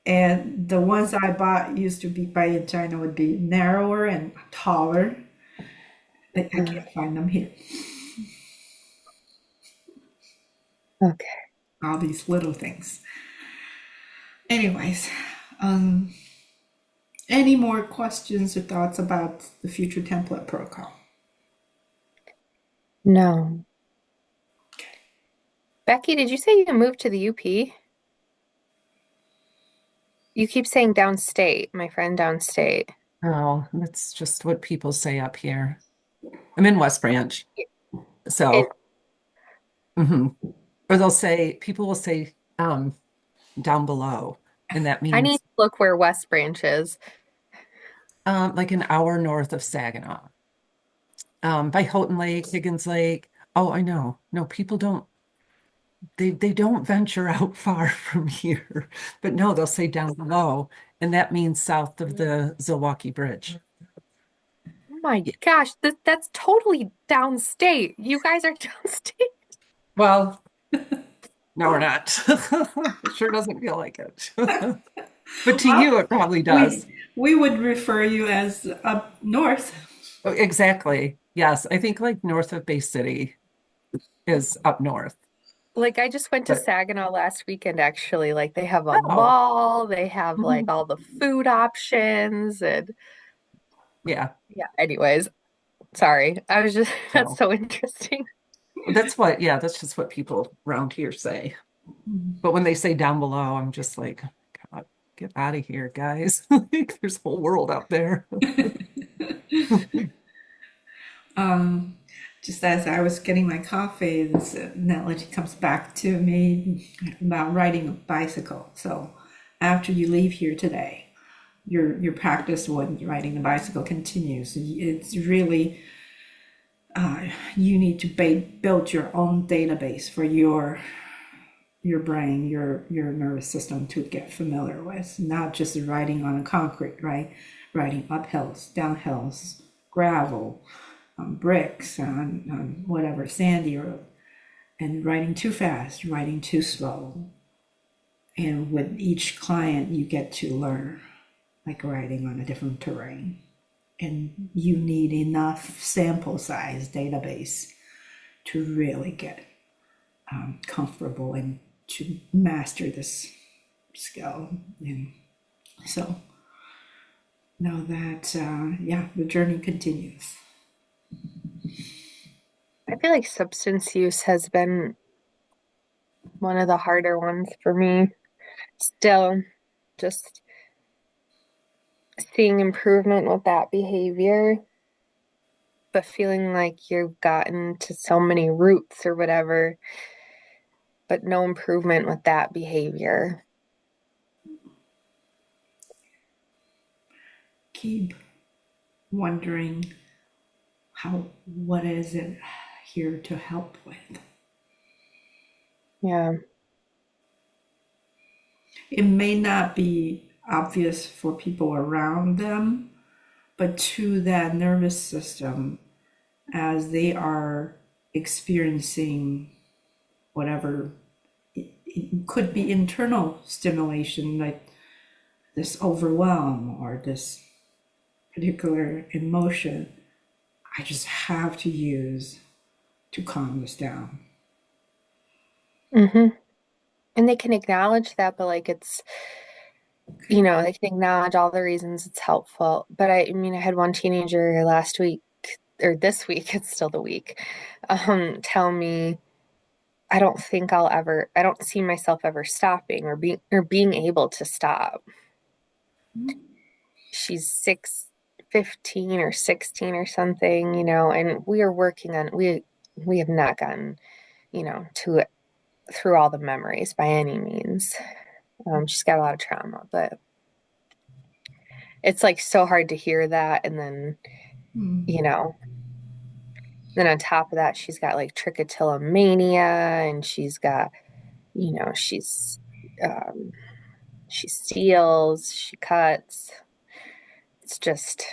And the ones I bought used to be by in China would be narrower and taller. I Mm, can't find them here. okay. All these little things. Anyways, um, any more questions or thoughts about the future template protocol? No. Becky, did you say you moved to the UP? You keep saying downstate, my friend downstate. Oh, that's just what people say up here. I'm in West Branch, And so. hmm Or people will say down below, and that I need means to look where West Branch is. like an hour north of Saginaw, by Houghton Lake, Higgins Lake. Oh, I know. No, people don't. They don't venture out far from here, but no, they'll say down below, and that means south of the Zilwaukee Bridge. Oh my Yeah. gosh, that's totally downstate. You guys are downstate. Well, no, we're not. It sure doesn't feel like it. But to you, Well, it probably does. we would refer you as up north. Oh, exactly. Yes, I think like north of Bay City is up north. Like I just went to But Saginaw last weekend actually. Like they have a oh, mall, they have like mhm. all the food options and Yeah. yeah, anyways, sorry. I was just that's So so interesting. yeah, that's just what people around here say. But when they say down below, I'm just like, God, get out of here, guys. Like, there's a whole world out there. Um, just as I was getting my coffee, this analogy comes back to me about riding a bicycle. So after you leave here today, your practice with riding a bicycle continues. It's really you need to build your own database for your brain, your nervous system to get familiar with, not just riding on a concrete, right? Riding up hills, down hills, gravel, bricks, on whatever, sandy road, and riding too fast, riding too slow. And with each client, you get to learn, like riding on a different terrain. And you need enough sample size database to really get comfortable and to master this skill. And so know that, yeah, the journey continues. I feel like substance use has been one of the harder ones for me. Still, just seeing improvement with that behavior, but feeling like you've gotten to so many roots or whatever, but no improvement with that behavior. Keep wondering what is it here to help with? Yeah. It may not be obvious for people around them, but to that nervous system, as they are experiencing whatever, it could be internal stimulation, like this overwhelm or this particular emotion, I just have to use to calm this down. hmm And they can acknowledge that, but like it's, they can acknowledge all the reasons it's helpful. But I mean, I had one teenager last week or this week, it's still the week, tell me I don't see myself ever stopping or being able to stop. She's 15 or 16 or something, and we are working on we have not gotten, to through all the memories by any means. She's got a lot of trauma, but it's like so hard to hear that. And then, you know, then on top of that, she's got like trichotillomania and she's got, um, she steals, she cuts. It's just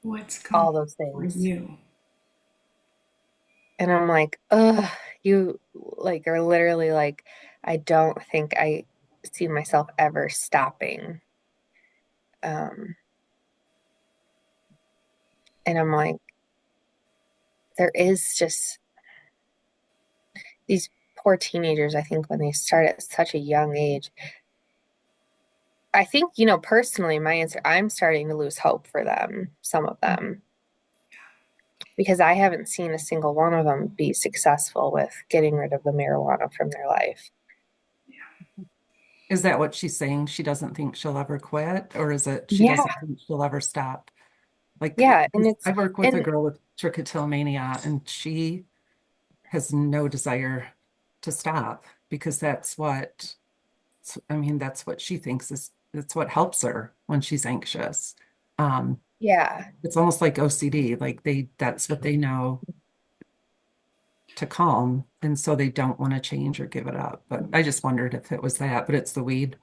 What's coming all those for things. you? And I'm like, ugh, you like are literally like, I don't think I see myself ever stopping. Um, and I'm like, there is just these poor teenagers, I think, when they start at such a young age. I think, personally, my answer, I'm starting to lose hope for them, some of them, because I haven't seen a single one of them be successful with getting rid of the marijuana from their life. Is that what she's saying? She doesn't think she'll ever quit, or is it she Yeah, doesn't think she'll ever stop? Like Yeah, and I work with a and girl with trichotillomania, and she has no desire to stop because that's what she thinks is that's what helps her when she's anxious. Um, yeah, it's almost like OCD, like that's what they know to calm, and so they don't want to change or give it up. But I just wondered if it was that, but it's the weed.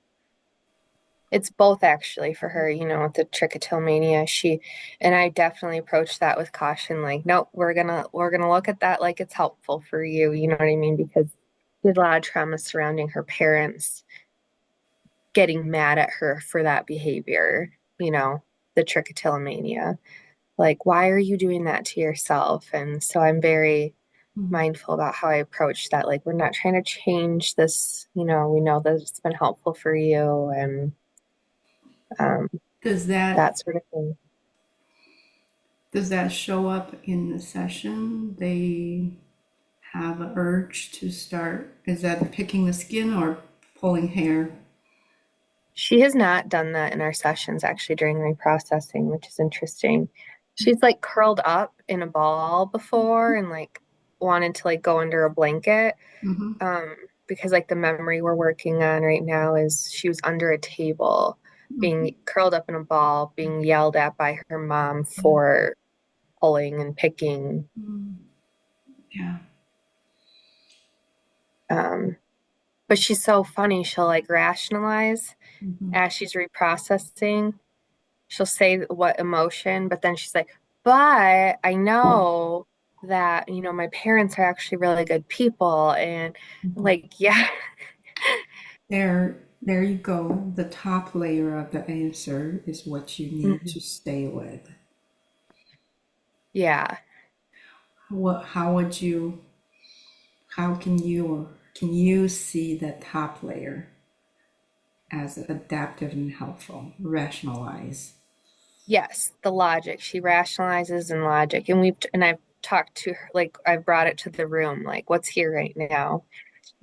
it's both actually for her, with the trichotillomania. And I definitely approached that with caution, like, nope, we're gonna look at that like it's helpful for you, you know what I mean? Because there's a lot of trauma surrounding her parents getting mad at her for that behavior, the trichotillomania. Like, why are you doing that to yourself? And so I'm very Mhm. mindful about how I approach that. Like, we're not trying to change this, we know that it's been helpful for you and um, Does that that sort of thing. does that show up in the session? They have an urge to start. Is that picking the skin or pulling hair? She has not done that in our sessions actually during reprocessing, which is interesting. She's like curled up in a ball before and like wanted to like go under a blanket. Mm-hmm. Um, because like the memory we're working on right now is she was under a table, Mm-hmm. being curled up in a ball, being yelled at by her mom for pulling and picking. Yeah. Um, but she's so funny. She'll like rationalize Mm-hmm. as she's reprocessing. She'll say what emotion, but then she's like, but I know that, my parents are actually really good people. And like, yeah, There you go. The top layer of the answer is what you need mhm, to stay with. yeah, How would you, how can you see the top layer as adaptive and helpful? Rationalize. yes, the logic. She rationalizes in logic. And I've talked to her, like, I've brought it to the room, like, what's here right now?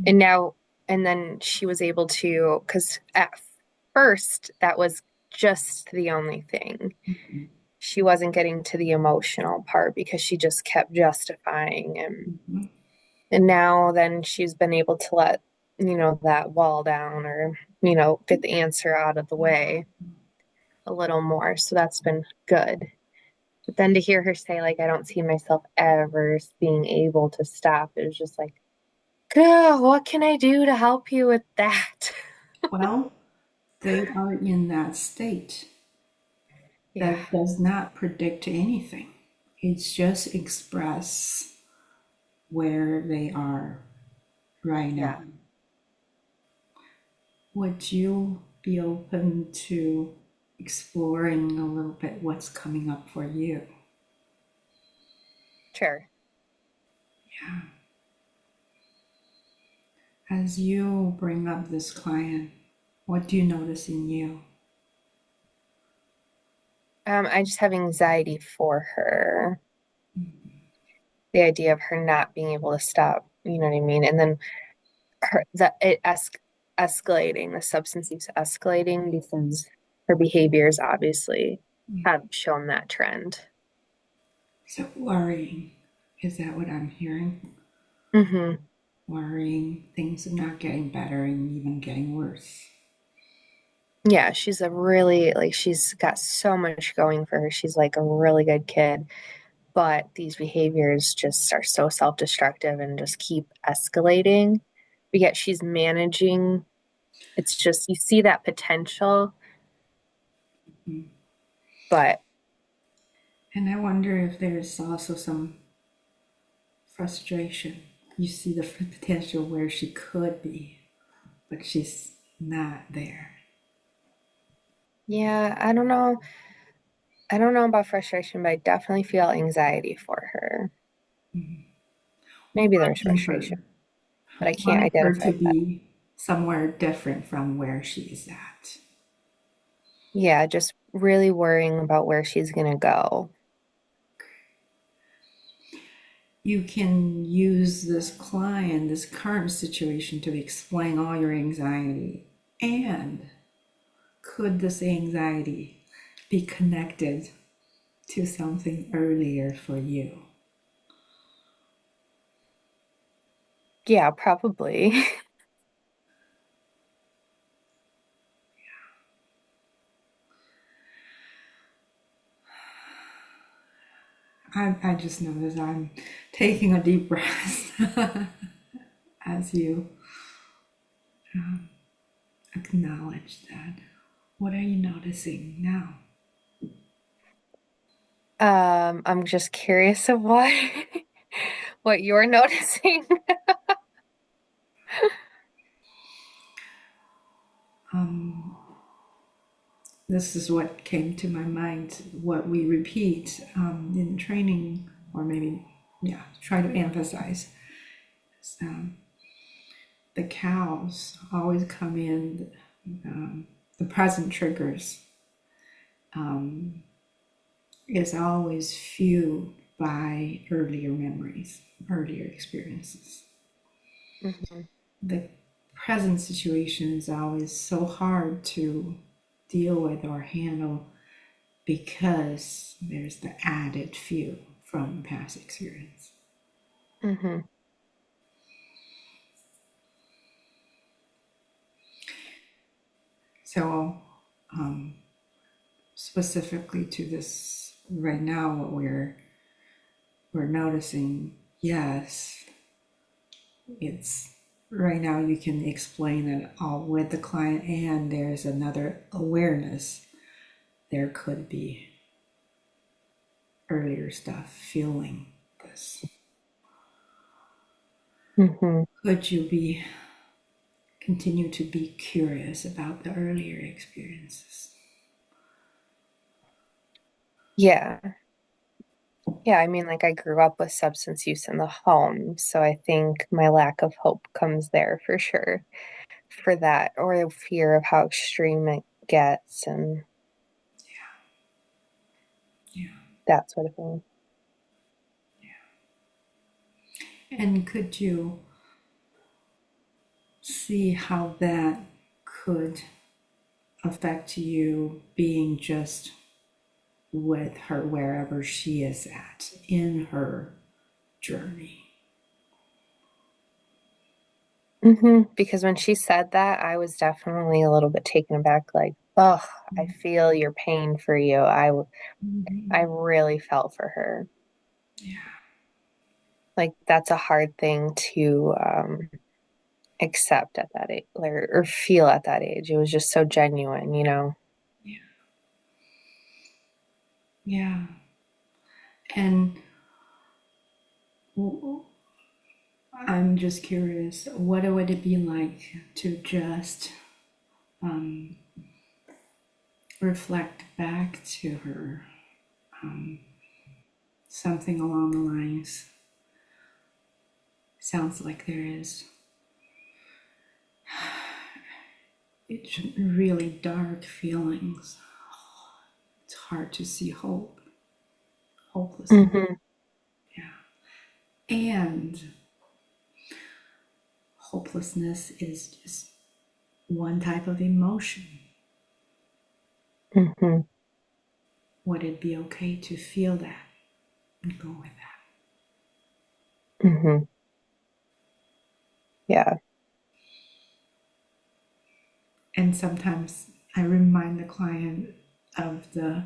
And now, and then she was able to, because at first, that was just the only thing. She wasn't getting to the emotional part because she just kept justifying Mm-hmm. and now then she's been able to let that wall down or get the answer out of the way a little more, so that's been good. But then to hear her say like I don't see myself ever being able to stop, it was just like, "Girl, what can I do to help you with that?" Well, they are in that state. Yeah, That does not predict anything. It's just express where they are right yeah, now. Would you be open to exploring a little bit what's coming up for you? sure. Yeah. As you bring up this client, what do you notice in you? I just have anxiety for her, the idea of her not being able to stop, you know what I mean? And then her that it escalating, the substance use escalating because her behaviors obviously have shown that trend. So worrying, is that what I'm hearing? Hmm. Worrying things are not getting better and even getting worse. Yeah, she's a really like she's got so much going for her. She's like a really good kid, but these behaviors just are so self-destructive and just keep escalating. But yet she's managing. It's just you see that potential, but And I wonder if there's also some frustration. You see the potential where she could be, but she's not there. yeah, I don't know. I don't know about frustration, but I definitely feel anxiety for her. Maybe there's Wanting frustration, her, but I can't wanting her identify to that. be somewhere different from where she's at. Yeah, just really worrying about where she's gonna go. You can use this client, this current situation to explain all your anxiety. And could this anxiety be connected to something earlier for you. Yeah, probably. I just noticed I'm taking a deep breath as you acknowledge that. What are you noticing now? I'm just curious of what what you're noticing. Um, this is what came to my mind, what we repeat in training, or maybe, yeah, try to emphasize. Um, the cows always come in, the present triggers is always fueled by earlier memories, earlier experiences. Mhm. The present situation is always so hard to deal with or handle because there's the added fuel from past experience. Mhm. So, specifically to this right now, what we're noticing, yes, it's right now you can explain it all with the client, and there's another awareness. There could be earlier stuff fueling this. Mhm. Could you be continue to be curious about the earlier experiences? Yeah. Yeah, I mean, like I grew up with substance use in the home, so I think my lack of hope comes there for sure for that, or the fear of how extreme it gets and Yeah. that sort of thing. And could you see how that could affect you being just with her wherever she is at in her journey? Because when she said that, I was definitely a little bit taken aback, like, oh, I feel your pain for you. I really felt for her. Yeah. Like that's a hard thing to accept at that age or feel at that age. It was just so genuine, you know? Yeah. Yeah. And I'm just curious, what would it be like to just reflect back to her something along the lines? Sounds like there is. It's really dark feelings. It's hard to see hope, hopelessness. Mm-hmm. Yeah. And hopelessness is just one type of emotion. Mm-hmm. Would it be okay to feel that and go with that? Mm-hmm. Yeah. And sometimes I remind the client of the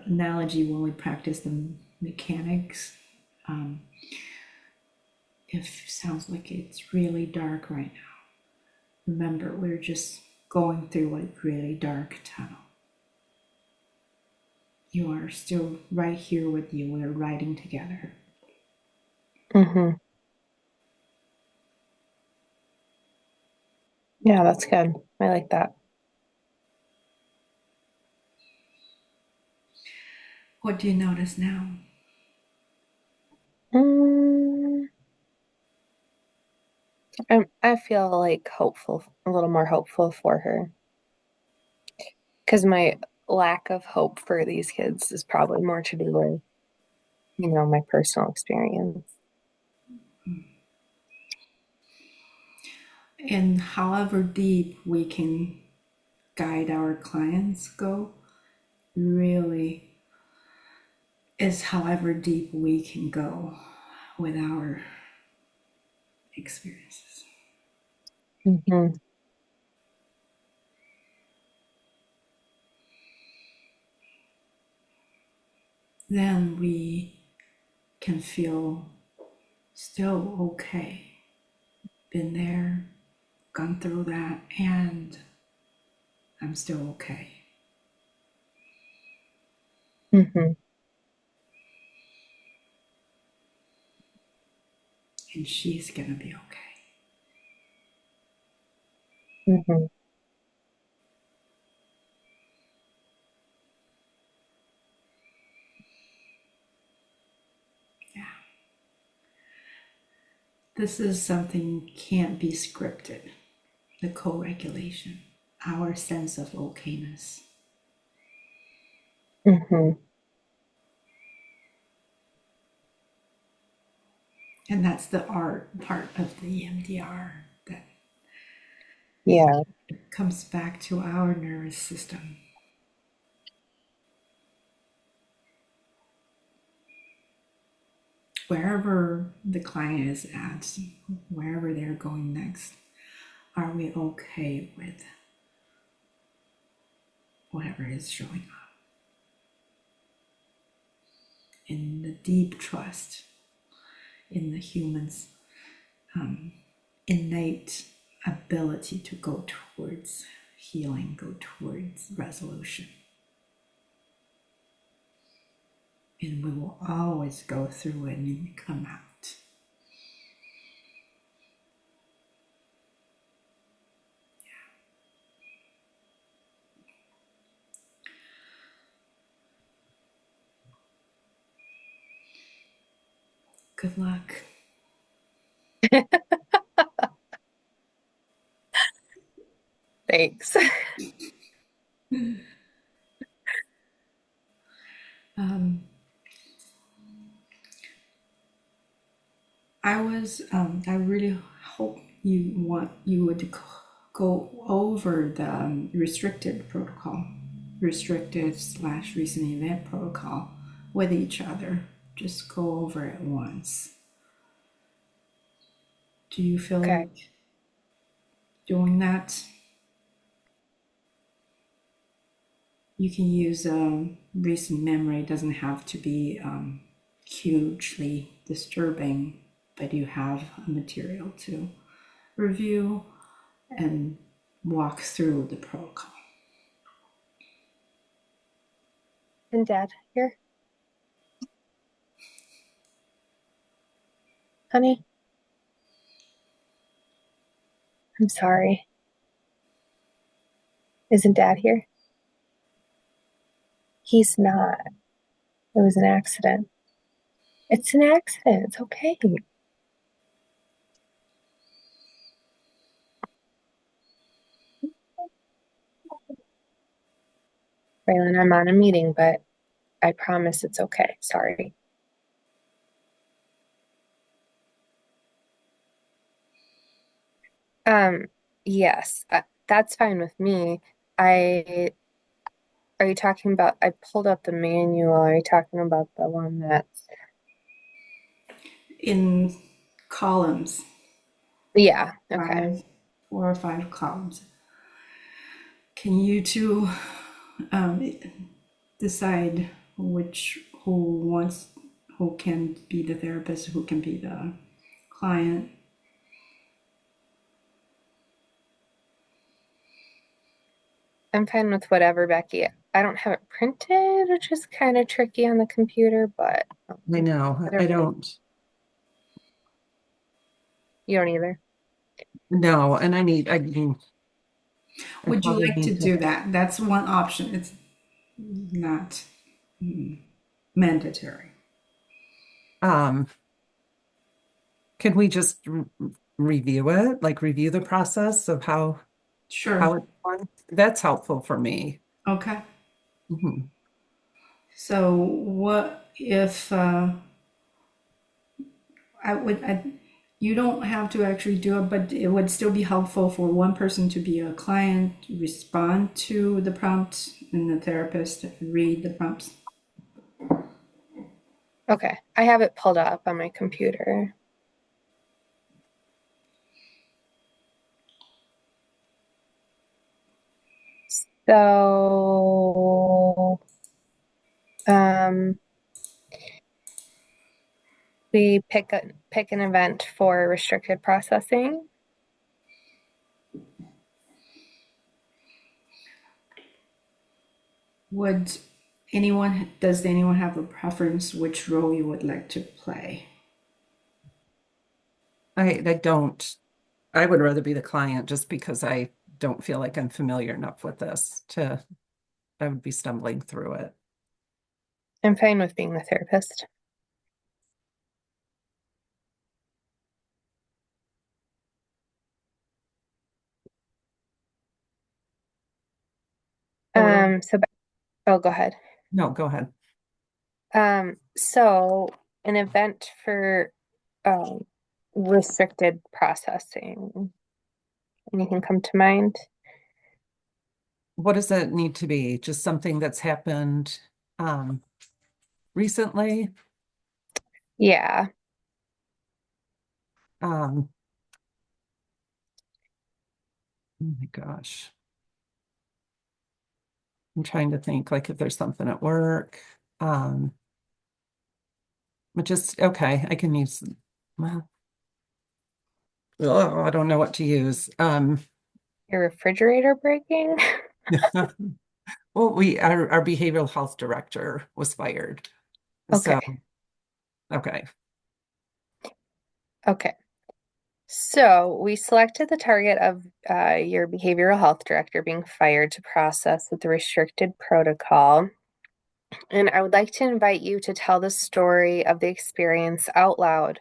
analogy when we practice the mechanics. Um, if it sounds like it's really dark right now, remember we're just going through a really dark tunnel. You are still right here with you. We're riding together. Mm-hmm. Yeah, that's good. I like that. What do you notice now? Mm, I feel like hopeful, a little more hopeful for her. Because my lack of hope for these kids is probably more to do with, you know, my personal experience. And however deep we can guide our clients go, really is however deep we can go with our experiences. Mm-hmm. Then we can feel still okay. Been there, gone through that, and I'm still okay. Mm-hmm. And she's gonna be okay. Mm-hmm. Yeah. This is something can't be scripted. The co-regulation, our sense of okayness. Mm-hmm. And that's the art part of the EMDR that Yeah. comes back to our nervous system. Wherever the client is at, wherever they're going next, are we okay with whatever is showing up? In the deep trust in the human's innate ability to go towards healing, go towards resolution. And we will always go through it and come out. Good luck. Thanks. I really hope you would go over the restricted protocol, restricted/recent event protocol with each other. Just go over it once. Do you feel Okay. like doing that? You can use recent memory. It doesn't have to be hugely disturbing, but you have material to review and walk through the protocol. And Dad here? Honey? I'm sorry. Isn't Dad here? He's not. It was an accident. It's an accident. It's okay. Raylan, I'm on a meeting, but I promise it's okay. Sorry. Um, yes, that's fine with me. I, are you talking about, I pulled up the manual. Are you talking about the one that's, In columns, yeah, okay. 4 or 5 columns. Can you two decide who can be the therapist, who can be the client? I'm fine with whatever, Becky. I don't have it printed, which is kind of tricky on the computer, but I know. I whatever don't. you don't either. No, and I mean, I Would you probably like to need to. do that? That's one option. It's not mandatory. Um, can we just review it? Like review the process of how Sure. it's done? That's helpful for me. Okay. Mhm. So what if you don't have to actually do it, but it would still be helpful for one person to be a client, respond to the prompts, and the therapist read the prompts. Okay, I have it pulled up on my computer. So, um, we pick an event for restricted processing. Would does anyone have a preference which role you would like to play? I don't, I would rather be the client just because I don't feel like I'm familiar enough with this to, I would be stumbling through it. I'm fine with being the therapist. Or, So, oh, go ahead. no, go ahead. So an event for um, restricted processing. Anything come to mind? What does that need to be? Just something that's happened um, recently? Yeah. Um, oh my gosh. I'm trying to think like if there's something at work. Um, but just, okay, I can use, well, oh, I don't know what to use. Your refrigerator breaking? Well, our behavioral health director was fired. So, Okay. okay. Okay. So we selected the target of your behavioral health director being fired to process with the restricted protocol. And I would like to invite you to tell the story of the experience out loud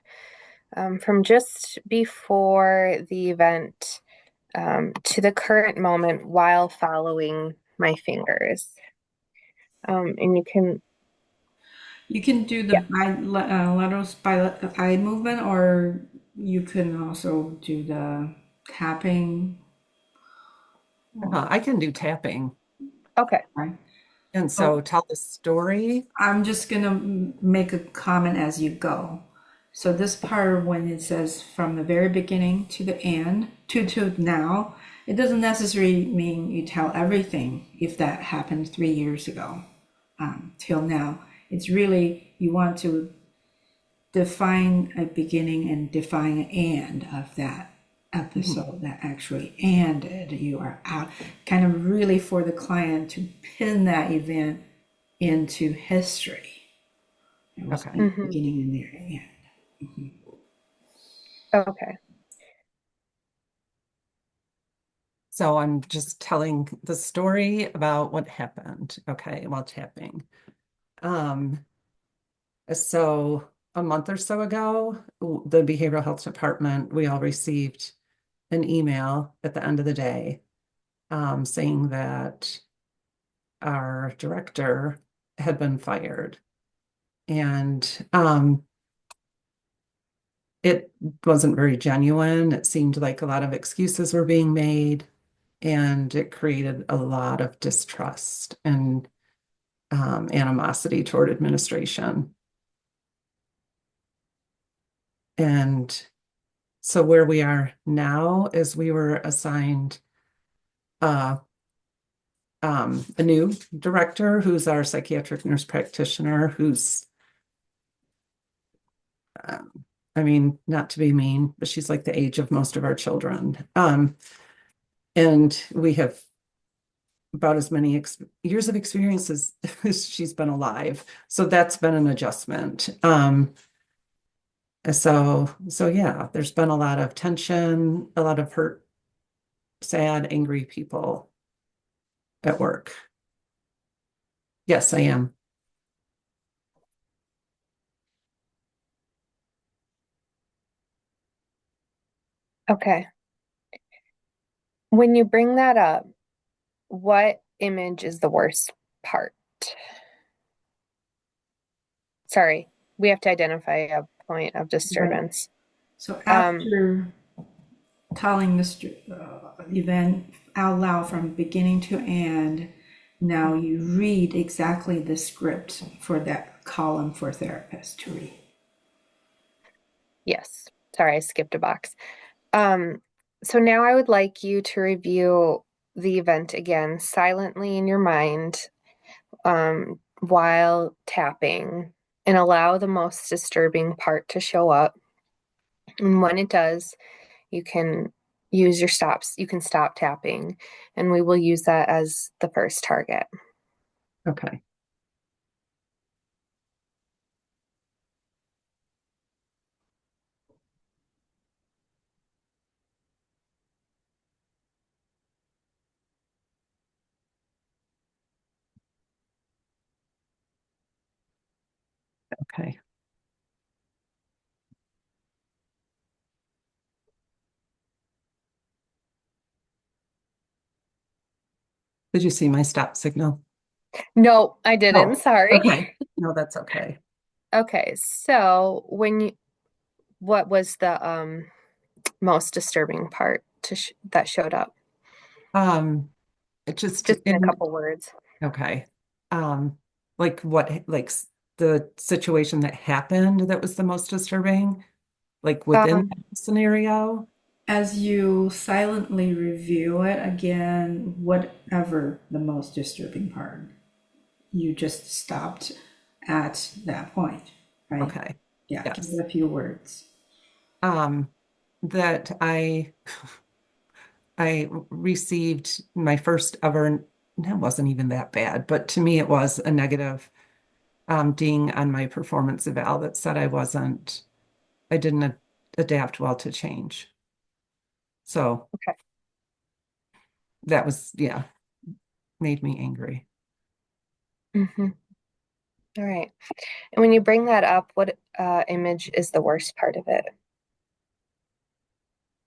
from just before the event to the current moment while following my fingers. And you can, You can do the yeah, lateral eye movement, or you can also do the tapping. I can do tapping. okay. Right. And So so tell the story. I'm just gonna make a comment as you go. So this part, when it says from the very beginning to the end, to now, it doesn't necessarily mean you tell everything if that happened 3 years ago, till now. It's really you want to define a beginning and define an end of that Mhm. episode that actually ended. You are out, kind of really for the client to pin that event into history. It was Okay. the Hmm. beginning and the end. Okay. So I'm just telling the story about what happened. Okay, while tapping. Um, so a month or so ago, the behavioral health department, we all received an email at the end of the day saying that our director had been fired. And it wasn't very genuine. It seemed like a lot of excuses were being made, and it created a lot of distrust and animosity toward administration. And so where we are now is we were assigned uh, a new director who's our psychiatric nurse practitioner, who's, um, I mean, not to be mean, but she's like the age of most of our children. And we have about as many years of experience as she's been alive. So that's been an adjustment. So yeah, there's been a lot of tension, a lot of hurt, sad, angry people at work. Yes, I am. Okay. When you bring that up, what image is the worst part? Sorry, we have to identify a point of Right. disturbance. So Um, after telling this event out loud from beginning to end, now you read exactly the script for that column for therapist to read. Yes. Sorry, I skipped a box. So now I would like you to review the event again silently in your mind, while tapping, and allow the most disturbing part to show up. And when it does, you can use your stops. You can stop tapping, and we will use that as the first target. Okay. Okay. Did you see my stop signal? No, I didn't. Oh, Sorry. okay. No, that's okay. Okay, so what was the most disturbing part that showed up? Um, it just Just in a couple words. okay. Um, like the situation that happened that was the most disturbing, like within Um, that scenario. As you silently review it again, whatever the most disturbing part, you just stopped at that point, right? Okay. Yeah, give Yes. it a few words. Um, that I received my first ever, that wasn't even that bad, but to me it was a negative ding on my performance eval that said I didn't adapt well to change. So okay. that was, yeah, made me angry. Mm-hmm. All right. And when you bring that up, what image is the worst part of it?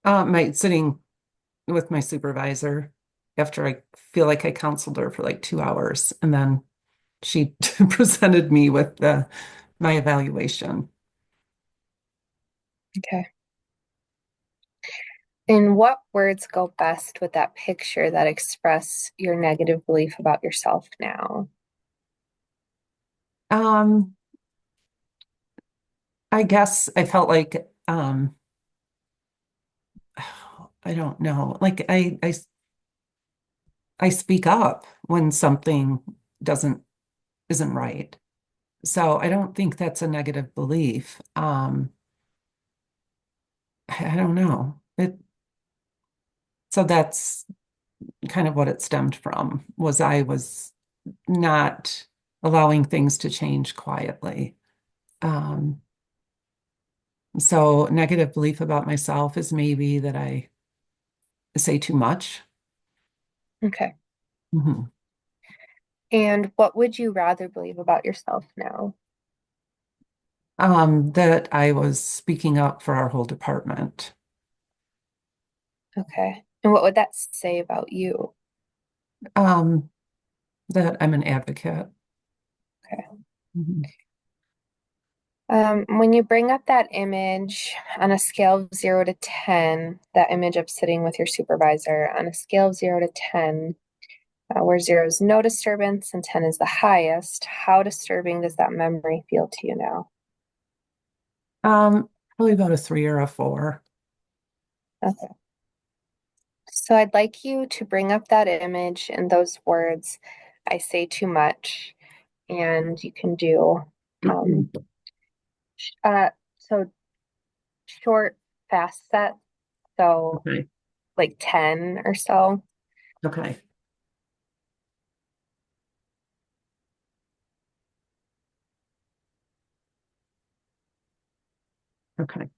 My sitting with my supervisor after I feel like I counseled her for like 2 hours, and then she presented me with my evaluation. Okay. And what words go best with that picture that express your negative belief about yourself now? Um, I guess I felt like I don't know, like I speak up when something doesn't isn't right. So I don't think that's a negative belief. I don't know. So that's kind of what it stemmed from, was I was not allowing things to change quietly. Um, so negative belief about myself is maybe that I say too much. Okay. Mhm. And what would you rather believe about yourself now? That I was speaking up for our whole department. Okay. And what would that say about you? Um, that I'm an advocate. Okay. Mhm. When you bring up that image on a scale of 0 to 10, that image of sitting with your supervisor on a scale of 0 to 10, where 0 is no disturbance and 10 is the highest, how disturbing does that memory feel to you now? Probably about a 3 or a 4. Okay. So I'd like you to bring up that image and those words, I say too much, and you can do um, so short, fast set, so Okay. like 10 or so. Okay. Okay.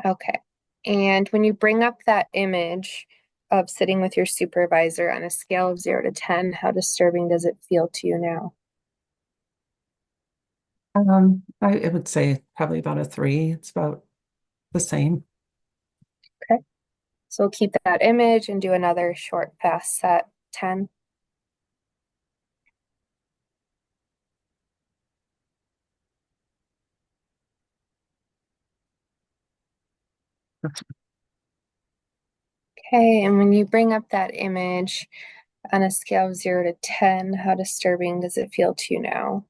Okay. And when you bring up that image of sitting with your supervisor on a scale of 0 to 10, how disturbing does it feel to you now? I would say probably about a 3. It's about the same. Okay. So we'll keep that image and do another short, fast set 10. Okay. And when you bring up that image on a scale of 0 to 10, how disturbing does it feel to you now?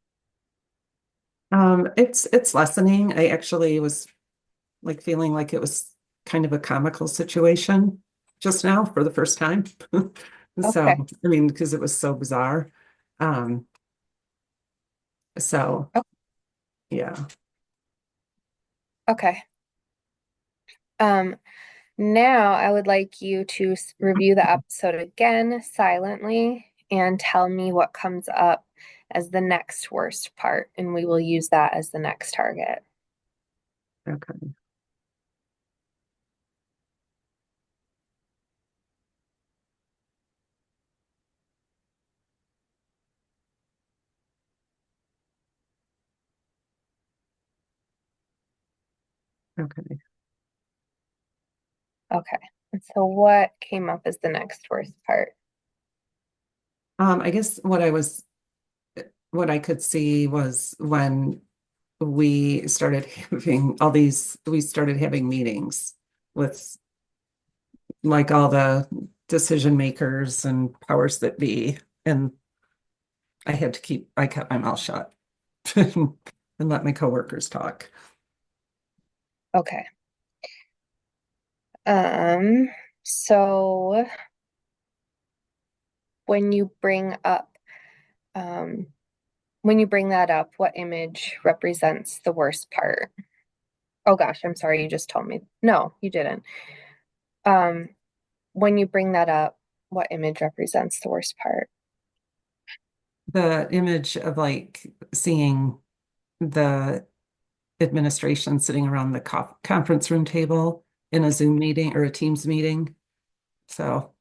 It's lessening. I actually was like feeling like it was kind of a comical situation just now for the first time. So, Okay. I mean, because it was so bizarre. Um, so Oh, yeah. okay. Um, Now I would like you to review the episode again silently and tell me what comes up as the next worst part, and we will use that as the next target. Okay. Okay. Okay. And so what came up as the next worst part? I guess what I could see was when we started having meetings with like all the decision makers and powers that be. And I kept my mouth shut and let my coworkers talk. Okay. Um, so when you bring up um when you bring that up, what image represents the worst part? Oh gosh, I'm sorry, you just told me. No, you didn't. Um, when you bring that up, what image represents the worst part? The image of like seeing the administration sitting around the conference room table in a Zoom meeting or a Teams meeting. So,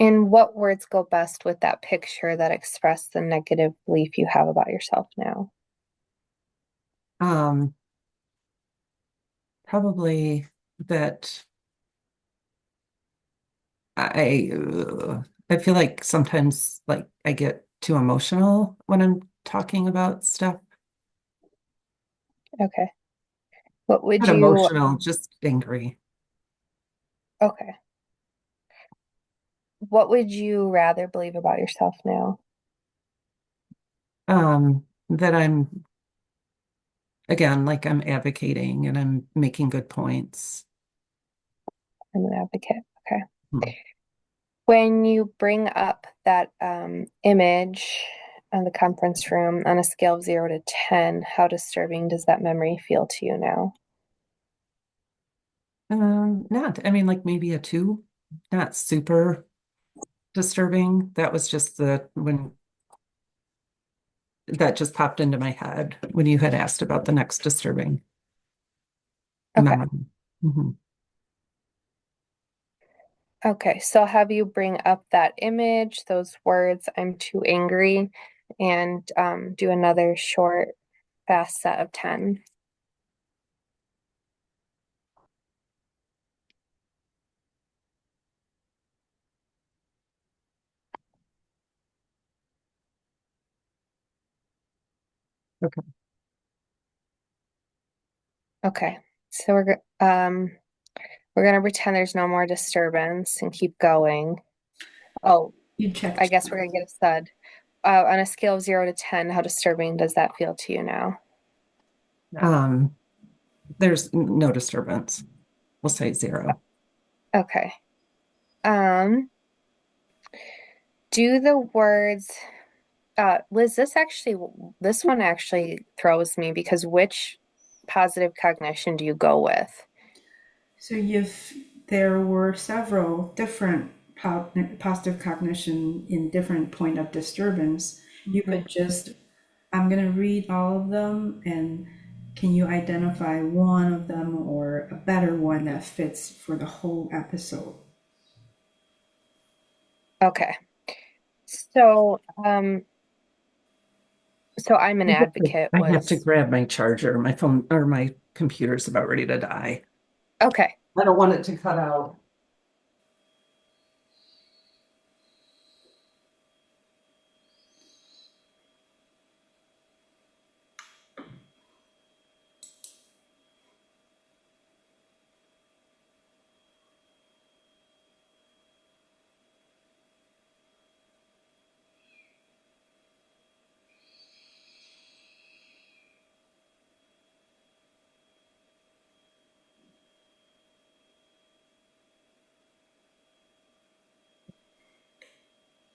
And what words go best with that picture that express the negative belief you have about yourself now? um, probably that I feel like sometimes like I get too emotional when I'm talking about stuff. Okay. What would Not you, emotional, just angry. okay. What would you rather believe about yourself now? That I'm again like I'm advocating and I'm making good points. I'm an advocate. Okay. Hmm. When you bring up that image on the conference room on a scale of 0 to 10, how disturbing does that memory feel to you now? Not, I mean, like maybe a two, not super disturbing. That was just the when that just popped into my head when you had asked about the next disturbing Okay. memory. Mhm. Okay, so I'll have you bring up that image, those words, I'm too angry, and do another short, fast set of 10. Okay. Okay, so we're gonna pretend there's no more disturbance and keep going. Oh, You I checked. guess we're gonna get a stud. On a scale of 0 to 10, how disturbing does that feel to you now? Um, there's no disturbance. We'll say zero. Okay. Um, do the words Liz, this one actually throws me because which positive cognition do you go with? So if there were several different positive cognition in different point of disturbance, you Mhm. could just, I'm going to read all of them, and can you identify one of them or a better one that fits for the whole episode? Okay. So, so I'm an advocate I have to was grab my charger. My phone or my computer's about ready to die. okay. I don't want it to cut out.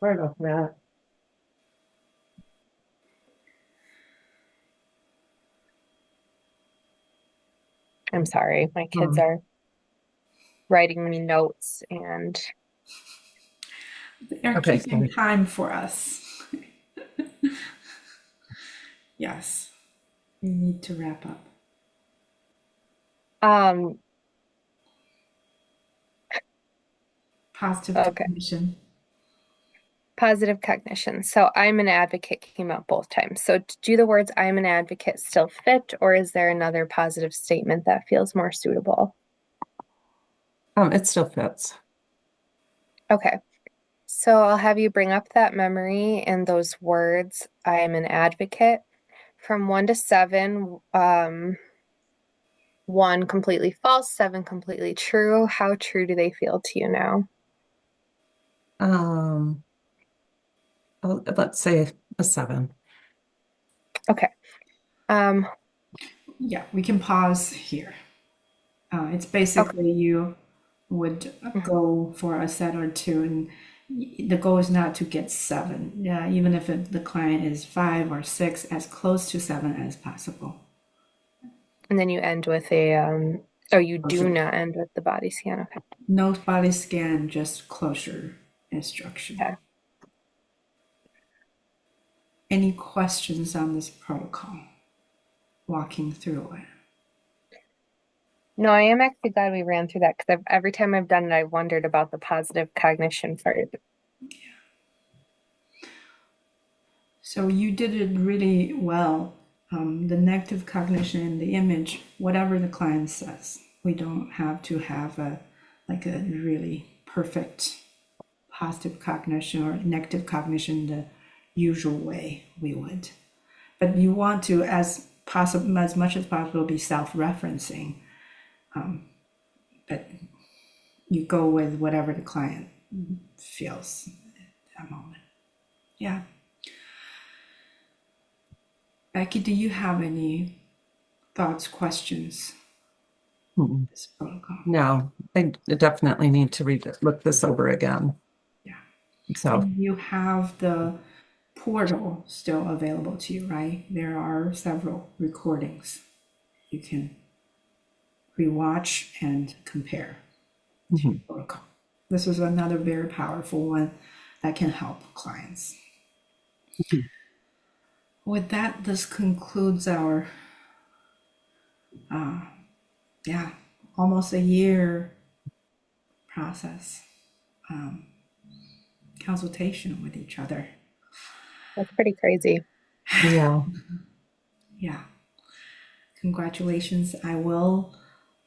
Right off that. I'm sorry, my kids are writing me notes and They're Okay, keeping sorry. time for us. Yes, we need to wrap up. um Positive okay. cognition. Positive cognition. So I'm an advocate came out both times. So do the words I'm an advocate still fit, or is there another positive statement that feels more suitable? It still fits. Okay. So I'll have you bring up that memory and those words, I am an advocate, from 1 to 7. 1 completely false, 7 completely true. How true do they feel to you now? Um, let's say a 7. Okay. Um, Yeah, we can pause here. It's okay. basically you would Mhm. go for a set or two, and the goal is not to get 7. Yeah, even if the client is 5 or 6, as close to 7 as possible. And then you end with oh, you do not end with the body scan. Okay. No body scan, just closure instruction. Okay. Any questions on this protocol? Walking through it. No, I am actually glad we ran through that because every time I've done it, I've wondered about the positive cognition part. So you did it really well. The negative cognition in the image, whatever the client says, we don't have to have a really perfect positive cognition or negative cognition the usual way we would. But you want to, as much as possible, be self-referencing. But you go with whatever the client feels at that moment. Yeah. Becky, do you have any thoughts, questions? Mm. This protocol. No, I definitely need to look this over again. Yeah. So, And you have the portal still available to you, right? There are several recordings you can rewatch and compare to mhm. protocol. This is another very powerful one that can help clients. Mhm. With that, this concludes our almost a year process consultation with each other. That's pretty crazy. Yeah. Yeah. Congratulations. I will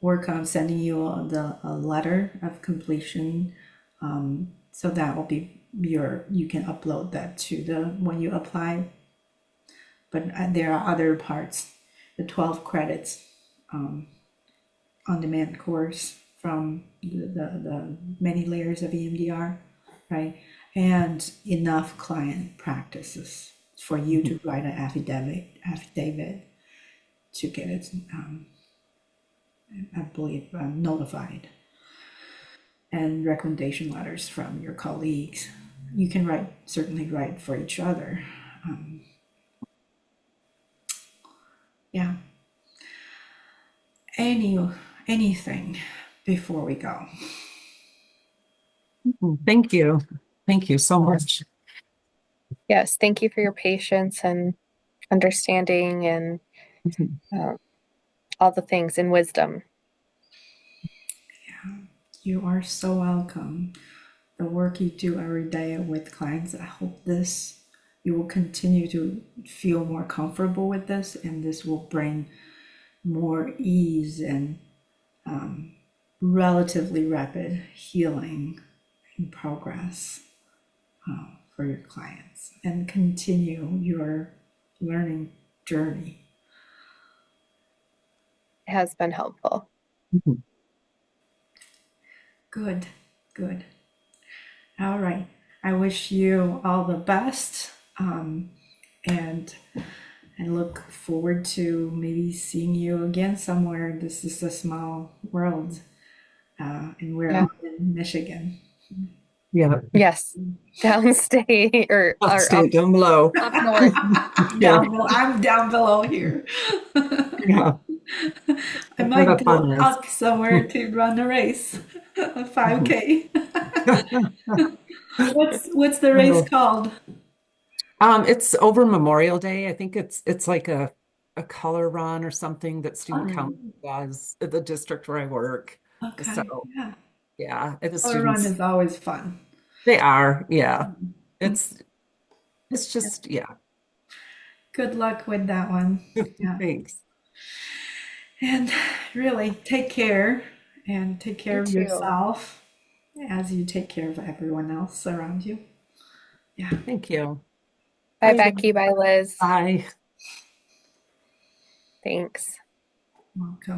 work on sending you a letter of completion. So that will be you can upload that to when you apply. But there are other parts, the 12 credits on-demand course from the many layers of EMDR, right? And enough client practices for you to write an affidavit to get it, I believe, notified, and recommendation letters from your colleagues. You can certainly write for each other. Yeah. Anything before we go? Thank you. Thank you so much. Yes, thank you for your patience and understanding and Mhm. all the things and wisdom. You are so welcome. The work you do every day with clients, I hope you will continue to feel more comfortable with this, and this will bring more ease and relatively rapid healing and progress for your clients, and continue your learning journey. It has been helpful. Mhm. Good, good. All right. I wish you all the best, and I look forward to maybe seeing you again somewhere. This is a small world, and we're Yeah. all in Michigan. Yeah. Yes, downstate or up Upstate, down below. north. Yeah. I'm down below here. Yeah. I Where might the go fun is. up somewhere to run a race, a 5K. What's the race Oh. called? It's over Memorial Day. I think it's like a color run or something that student council Mm. does at the district where I work. Okay, So yeah. yeah, the Color run students is always fun. they are, yeah. Mm. It's it's just yeah. Good luck with that one. Yeah. Thanks. And really take care and take You care of too. yourself as you take care of everyone else around you. Yeah. Thank you. Bye, Bye. Becky. Bye, Liz. Bye. Thanks. Welcome.